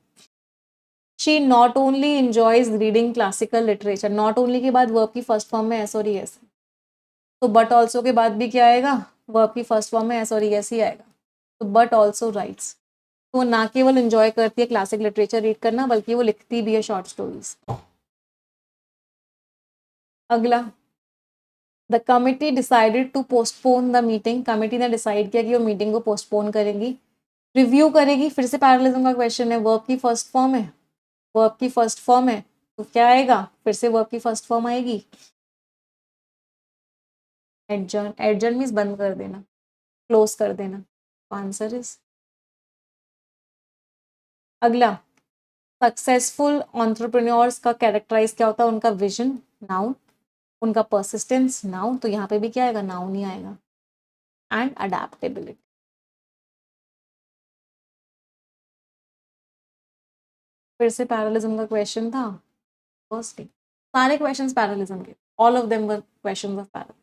She not only enjoys reading classical literature, not only के बाद वर्ब की फर्स्ट फॉर्म में एस और एस, तो बट ऑल्सो के बाद भी क्या आएगा, वर्ब की फर्स्ट फॉर्म में एस और एस ही आएगा, तो बट ऑल्सो राइट्स, तो ना केवल एंजॉय करती है क्लासिक लिटरेचर रीड करना, बल्कि वो लिखती भी है शॉर्ट स्टोरीज। अगला, the committee decided to postpone the meeting, committee ने डिसाइड किया कि वो मीटिंग को पोस्टपोन करेगी, रिव्यू करेगी, फिर से पैरेललिज्म का क्वेश्चन है, वर्ब की फर्स्ट फॉर्म है, वर्ब की फर्स्ट फॉर्म है, तो क्या आएगा, फिर से वर्ब की फर्स्ट फॉर्म आएगी, एडजर्न, एडजर्न मीन्स बंद कर देना, क्लोज कर देना। आंसर इज अगला, सक्सेसफुल एंटरप्रेन्योर्स का कैरेक्टराइज क्या होता है? उनका विजन, नाउन, उनका परसिस्टेंस, नाउन, तो यहाँ पे भी क्या आएगा? नाउन ही आएगा, एंड अडेप्टेबिलिटी। फिर से पैरलिज्म का क्वेश्चन था फर्स्ट डे, सारे क्वेश्चंस पैरलिज्म के, all of them were questions of parallelism.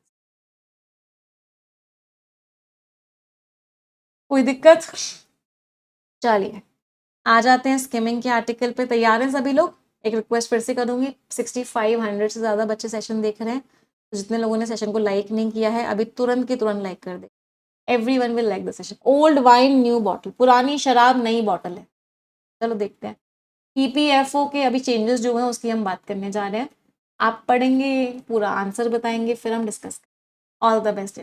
कोई दिक्कत? चलिए आ जाते हैं स्किमिंग के आर्टिकल पे। तैयार हैं सभी लोग? एक रिक्वेस्ट फिर से करूंगी, 6500 से ज़्यादा बच्चे सेशन देख रहे हैं, तो जितने लोगों ने सेशन को लाइक नहीं किया है अभी तुरंत के तुरंत लाइक कर दे। Everyone will like the session. Old wine new bottle, पुरानी शराब नई बॉटल है। चलो देखते हैं ईपीएफओ के अभी चेंजेस जो हैं उसकी हम बात करने जा रहे हैं। आप पढ़ेंगे, पूरा आंसर बताएंगे, फिर हम डिस्कस करेंगे। All the best.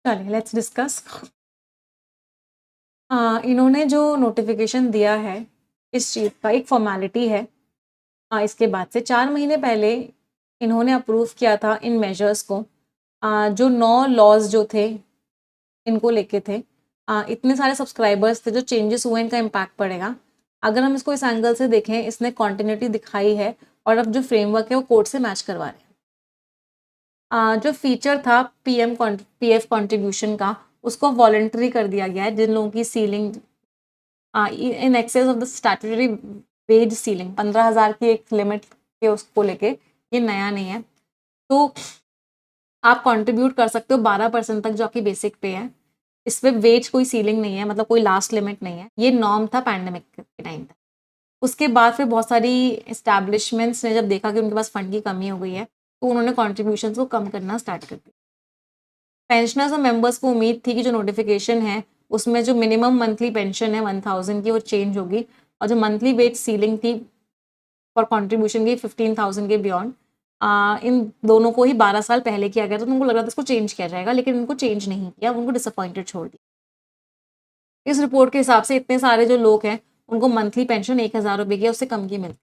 चलिए लेट्स डिस्कस। इन्होंने जो नोटिफिकेशन दिया है इस चीज़ का एक फॉर्मेलिटी है। इसके बाद से 4 महीने पहले इन्होंने अप्रूव किया था इन मेजर्स को। जो 9 लॉज जो थे इनको लेके थे। इतने सारे सब्सक्राइबर्स थे, जो चेंजेस हुए इनका इम्पैक्ट पड़ेगा। अगर हम इसको इस एंगल से देखें, इसने कॉन्टिन्यूटी दिखाई है और अब जो फ्रेमवर्क है वो कोड से मैच करवा रहे हैं। जो फीचर था पीएफ कंट्रीब्यूशन का, उसको वॉलंटरी कर दिया गया है। जिन लोगों की ceiling in excess of the statutory wage ceiling, 15,000 की एक लिमिट के उसको लेके, ये नया नहीं है। तो आप कंट्रीब्यूट कर सकते हो 12% तक जो आपकी बेसिक पे है। इस पे वेज कोई सीलिंग नहीं है, मतलब कोई लास्ट लिमिट नहीं है। ये नॉर्म था पैंडेमिक के टाइम तक। उसके बाद फिर बहुत सारी एस्टैब्लिशमेंट्स ने जब देखा कि उनके पास फंड की कमी हो गई है, तो उन्होंने कॉन्ट्रीब्यूशन को कम करना स्टार्ट कर दिया। पेंशनर्स और मेंबर्स को उम्मीद थी कि जो नोटिफिकेशन है उसमें जो मिनिमम मंथली पेंशन है 1000 की, वो चेंज होगी, और जो मंथली वेज सीलिंग थी फॉर कॉन्ट्रीब्यूशन की 15,000 के बियॉन्ड, इन दोनों को ही 12 साल पहले किया गया था। तो उनको लग रहा था इसको चेंज किया जाएगा, लेकिन उनको चेंज नहीं किया, उनको डिसअपॉइंटेड छोड़ दिया। इस रिपोर्ट के हिसाब से इतने सारे जो लोग हैं उनको मंथली पेंशन 1,000 रुपये की, उससे कम की मिलती,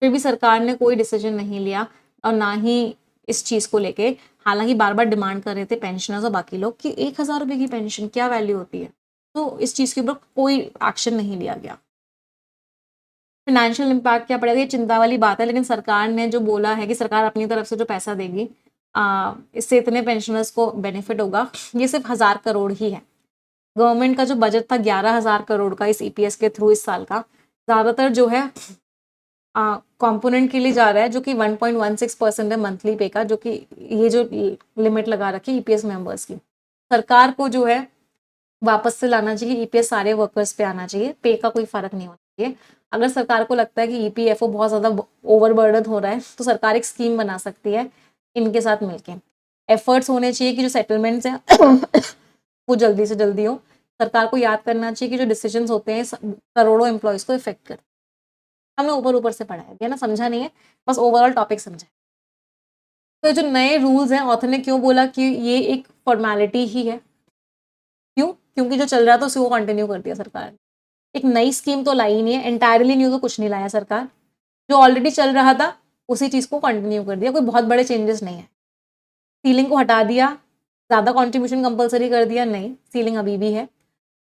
फिर भी सरकार ने कोई डिसीजन नहीं लिया, और ना ही इस चीज़ को लेके, हालांकि बार बार डिमांड कर रहे थे पेंशनर्स और बाकी लोग कि 1,000 रुपये की पेंशन क्या वैल्यू होती है, तो इस चीज़ के ऊपर कोई एक्शन नहीं लिया गया। फाइनेंशियल इम्पैक्ट क्या पड़ेगा, ये चिंता वाली बात है, लेकिन सरकार ने जो बोला है कि सरकार अपनी तरफ से जो पैसा देगी, इससे इतने पेंशनर्स को बेनिफिट होगा, ये सिर्फ 1,000 करोड़ ही है। गवर्नमेंट का जो बजट था 11,000 करोड़ का इस ईपीएस के थ्रू इस साल का, ज़्यादातर जो है कंपोनेंट के लिए जा रहा है, जो कि 1.16% है मंथली पे का, जो कि ये जो लिमिट लगा रखी है ईपीएस मेंबर्स की। सरकार को जो है वापस से लाना चाहिए, ईपीएस सारे वर्कर्स पे आना चाहिए, पे का कोई फर्क नहीं होना चाहिए। अगर सरकार को लगता है कि ईपीएफओ बहुत ज़्यादा ओवरबर्डन हो रहा है, तो सरकार एक स्कीम बना सकती है इनके साथ मिलके। एफर्ट्स होने चाहिए कि जो सेटलमेंट्स हैं वो जल्दी से जल्दी हो। सरकार को याद करना चाहिए कि जो डिसीजंस होते हैं करोड़ों एम्प्लॉयज़ को इफेक्ट कर, हमने ऊपर ऊपर से पढ़ा है ना, समझा नहीं है, बस ओवरऑल टॉपिक समझा है। तो जो नए रूल्स हैं, ऑथर ने क्यों बोला कि ये एक फॉर्मेलिटी ही है, क्यों? क्योंकि जो चल रहा था उसी को कंटिन्यू कर दिया सरकार ने। एक नई स्कीम तो लाई नहीं है, एंटायरली न्यू तो कुछ नहीं लाया सरकार, जो ऑलरेडी चल रहा था उसी चीज़ को कंटिन्यू कर दिया, कोई बहुत बड़े चेंजेस नहीं है। सीलिंग को हटा दिया, ज़्यादा कॉन्ट्रीब्यूशन कंपलसरी कर दिया, नहीं, सीलिंग अभी भी है।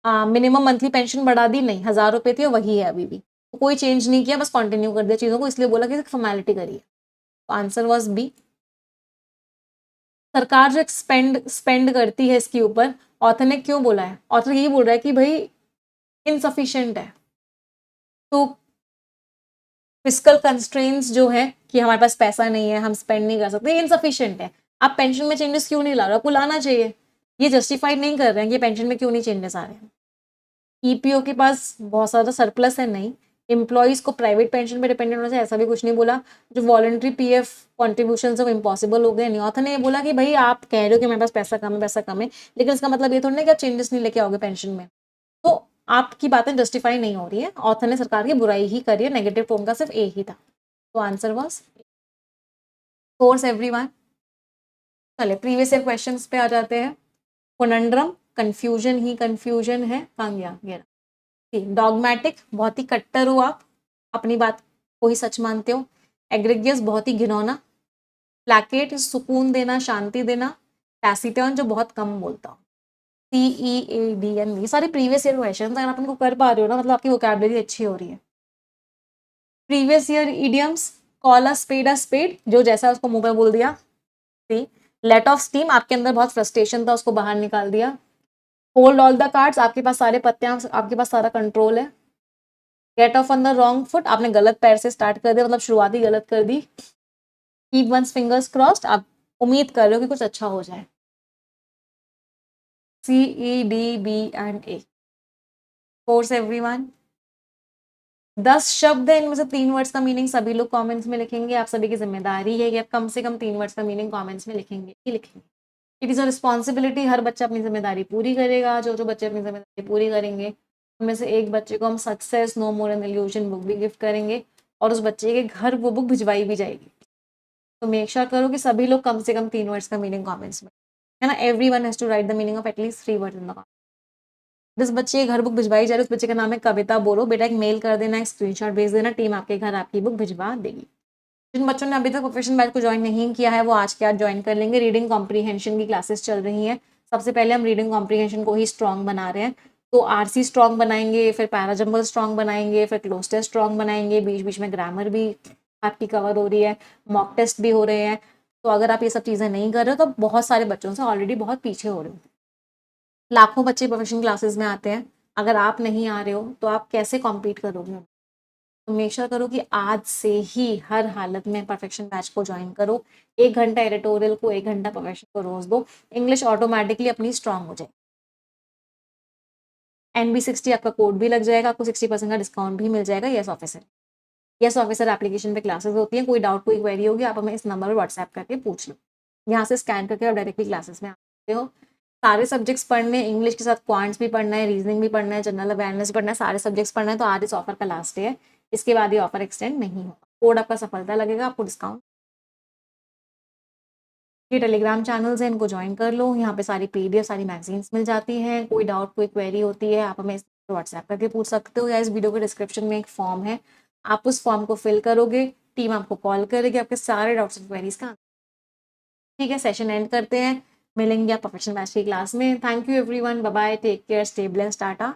मिनिमम मंथली पेंशन बढ़ा दी, नहीं, 1,000 रुपये थी वही है अभी भी, तो कोई चेंज नहीं किया, बस कंटिन्यू कर दिया चीज़ों को, इसलिए बोला कि फॉर्मेलिटी करिए। तो आंसर वॉज बी। सरकार जो स्पेंड करती है इसके ऊपर, ऑथर ने क्यों बोला है, ऑथर यही बोल रहा है कि भाई इनसफिशिएंट है। तो फिस्कल कंस्ट्रेंट्स जो है कि हमारे पास पैसा नहीं है, हम स्पेंड नहीं कर सकते, इनसफिशिएंट है। आप पेंशन में चेंजेस क्यों नहीं ला रहे हो, आपको लाना चाहिए। ये जस्टिफाइड नहीं कर रहे हैं कि पेंशन में क्यों नहीं चेंजेस आ रहे हैं। ईपीओ के पास बहुत ज़्यादा सरप्लस है, नहीं, एम्प्लॉयज़ को प्राइवेट पेंशन पे डिपेंडेंट होना चाहिए, ऐसा भी कुछ नहीं बोला। जो वॉलंटरी पीएफ कॉन्ट्रीब्यूशन है वो इम्पॉसिबल हो गए, नहीं। ऑथर ने ये बोला कि भाई आप कह रहे हो कि मेरे पास पैसा कम है, पैसा कम है, लेकिन इसका मतलब ये थोड़ी ना कि आप चेंजेस नहीं लेके आओगे पेंशन में, तो आपकी बातें जस्टिफाई नहीं हो रही है। ऑथर ने सरकार की बुराई ही करी है, नेगेटिव टोन का सिर्फ एक ही था। तो आंसर वॉज कोर्स एवरीवन। चले प्रीवियस ईयर क्वेश्चंस पे आ जाते हैं। कोनंड्रम, कंफ्यूजन ही कंफ्यूजन है, कहाँ गया। डॉगमेटिक, बहुत ही कट्टर हो आप, अपनी बात को ही सच मानते हो। एग्रीगियस, बहुत ही घिनौना। प्लैकेट, सुकून देना, शांति देना। टैसिटर्न, जो बहुत कम बोलता हो। CEADN, ये सारे प्रीवियस ईयर क्वेश्चन, अगर आप इनको कर पा रहे हो ना, मतलब आपकी वोकैबुलरी अच्छी हो रही है। Previous year idioms, call a spade, जो जैसा उसको मुंह पे बोल दिया। लेट ऑफ स्टीम, आपके अंदर बहुत फ्रस्ट्रेशन था, उसको बाहर निकाल दिया। होल्ड ऑल द कार्ड्स, आपके पास सारे पत्ते, आपके पास सारा कंट्रोल है। Get off on the wrong foot, आपने गलत पैर से स्टार्ट कर दिया, मतलब शुरुआत ही गलत कर दी। कीप वंस फिंगर्स क्रॉस्ड, आप उम्मीद कर रहे हो कि कुछ अच्छा हो जाए। CEDB&A। Course everyone. 10 शब्द है, इनमें से 3 वर्ड्स का मीनिंग सभी लोग कमेंट्स में लिखेंगे। आप सभी की जिम्मेदारी है कि आप कम से कम 3 वर्ड्स का मीनिंग कमेंट्स में लिखेंगे ही लिखेंगे। इट इज़ अ रिस्पॉन्सिबिलिटी, हर बच्चा अपनी जिम्मेदारी पूरी करेगा। जो बच्चे अपनी जिम्मेदारी पूरी करेंगे, उनमें से एक बच्चे को हम success no more an illusion book भी गिफ्ट करेंगे, और उस बच्चे के घर वो बुक भिजवाई भी जाएगी। तो मेक श्योर करो कि सभी लोग कम से कम 3 वर्ड्स का मीनिंग कमेंट्स में, है ना। Everyone has to write the meaning of at least 3 words in the comment. जिस बच्चे के घर बुक भिजवाई जा रही है उस बच्चे का नाम है कविता। बोलो बेटा, एक मेल कर देना, एक स्क्रीनशॉट भेज देना, टीम आपके घर आपकी बुक भिजवा देगी। जिन बच्चों ने अभी तक प्रोफेशनल बैच को ज्वाइन नहीं किया है, वो आज के आज ज्वाइन कर लेंगे। रीडिंग कॉम्प्रीहेंशन की क्लासेस चल रही हैं। सबसे पहले हम रीडिंग कॉम्प्रीहेंशन को ही स्ट्रॉन्ग बना रहे हैं, तो आरसी स्ट्रॉन्ग बनाएंगे, फिर पैराजम्बल स्ट्रॉन्ग बनाएंगे, फिर क्लोज टेस्ट स्ट्रॉन्ग बनाएंगे, बीच बीच में ग्रामर भी आपकी कवर हो रही है, मॉक टेस्ट भी हो रहे हैं। तो अगर आप ये सब चीज़ें नहीं कर रहे हो, तो बहुत सारे बच्चों से ऑलरेडी बहुत पीछे हो रहे हो। लाखों बच्चे प्रोफेशनल क्लासेस में आते हैं, अगर आप नहीं आ रहे हो तो आप कैसे कॉम्पीट करोगे? तो मेक श्योर करो कि आज से ही हर हालत में परफेक्शन बैच को ज्वाइन करो। 1 घंटा एडिटोरियल को 1 घंटा परफेक्शन को रोज दो। इंग्लिश ऑटोमेटिकली अपनी स्ट्रांग हो जाए। NB60 आपका कोड भी लग जाएगा, आपको 60% का डिस्काउंट भी मिल जाएगा। Yes officer, yes officer application पे क्लासेस होती हैं। कोई डाउट कोई क्वेरी होगी आप हमें इस नंबर पर व्हाट्सएप करके पूछ लो। यहाँ से स्कैन करके आप डायरेक्टली क्लासेस में आ सकते हो। सारे सब्जेक्ट्स पढ़ने, इंग्लिश के साथ क्वांट्स भी पढ़ना है, रीजनिंग भी पढ़ना है, जनरल अवेयरनेस पढ़ना है, सारे सब्जेक्ट्स पढ़ना है तो आज इस ऑफर का लास्ट डे है। इसके बाद ये ऑफर एक्सटेंड नहीं होगा। कोड आपका सफलता लगेगा, आपको डिस्काउंट। ये टेलीग्राम चैनल्स हैं, इनको ज्वाइन कर लो। यहाँ पे सारी PDF सारी मैगजीन्स मिल जाती हैं। कोई डाउट कोई क्वेरी होती है आप हमें व्हाट्सएप करके पूछ सकते हो, या इस वीडियो के डिस्क्रिप्शन में एक फॉर्म है, आप उस फॉर्म को फिल करोगे, टीम आपको कॉल करेगी आपके सारे डाउट्स एंड क्वेरीज का। ठीक है, सेशन एंड करते हैं, मिलेंगे आप प्रोफेशनल बैच की क्लास में। Thank you everyone, bye bye, take care, stay blessed, Tata.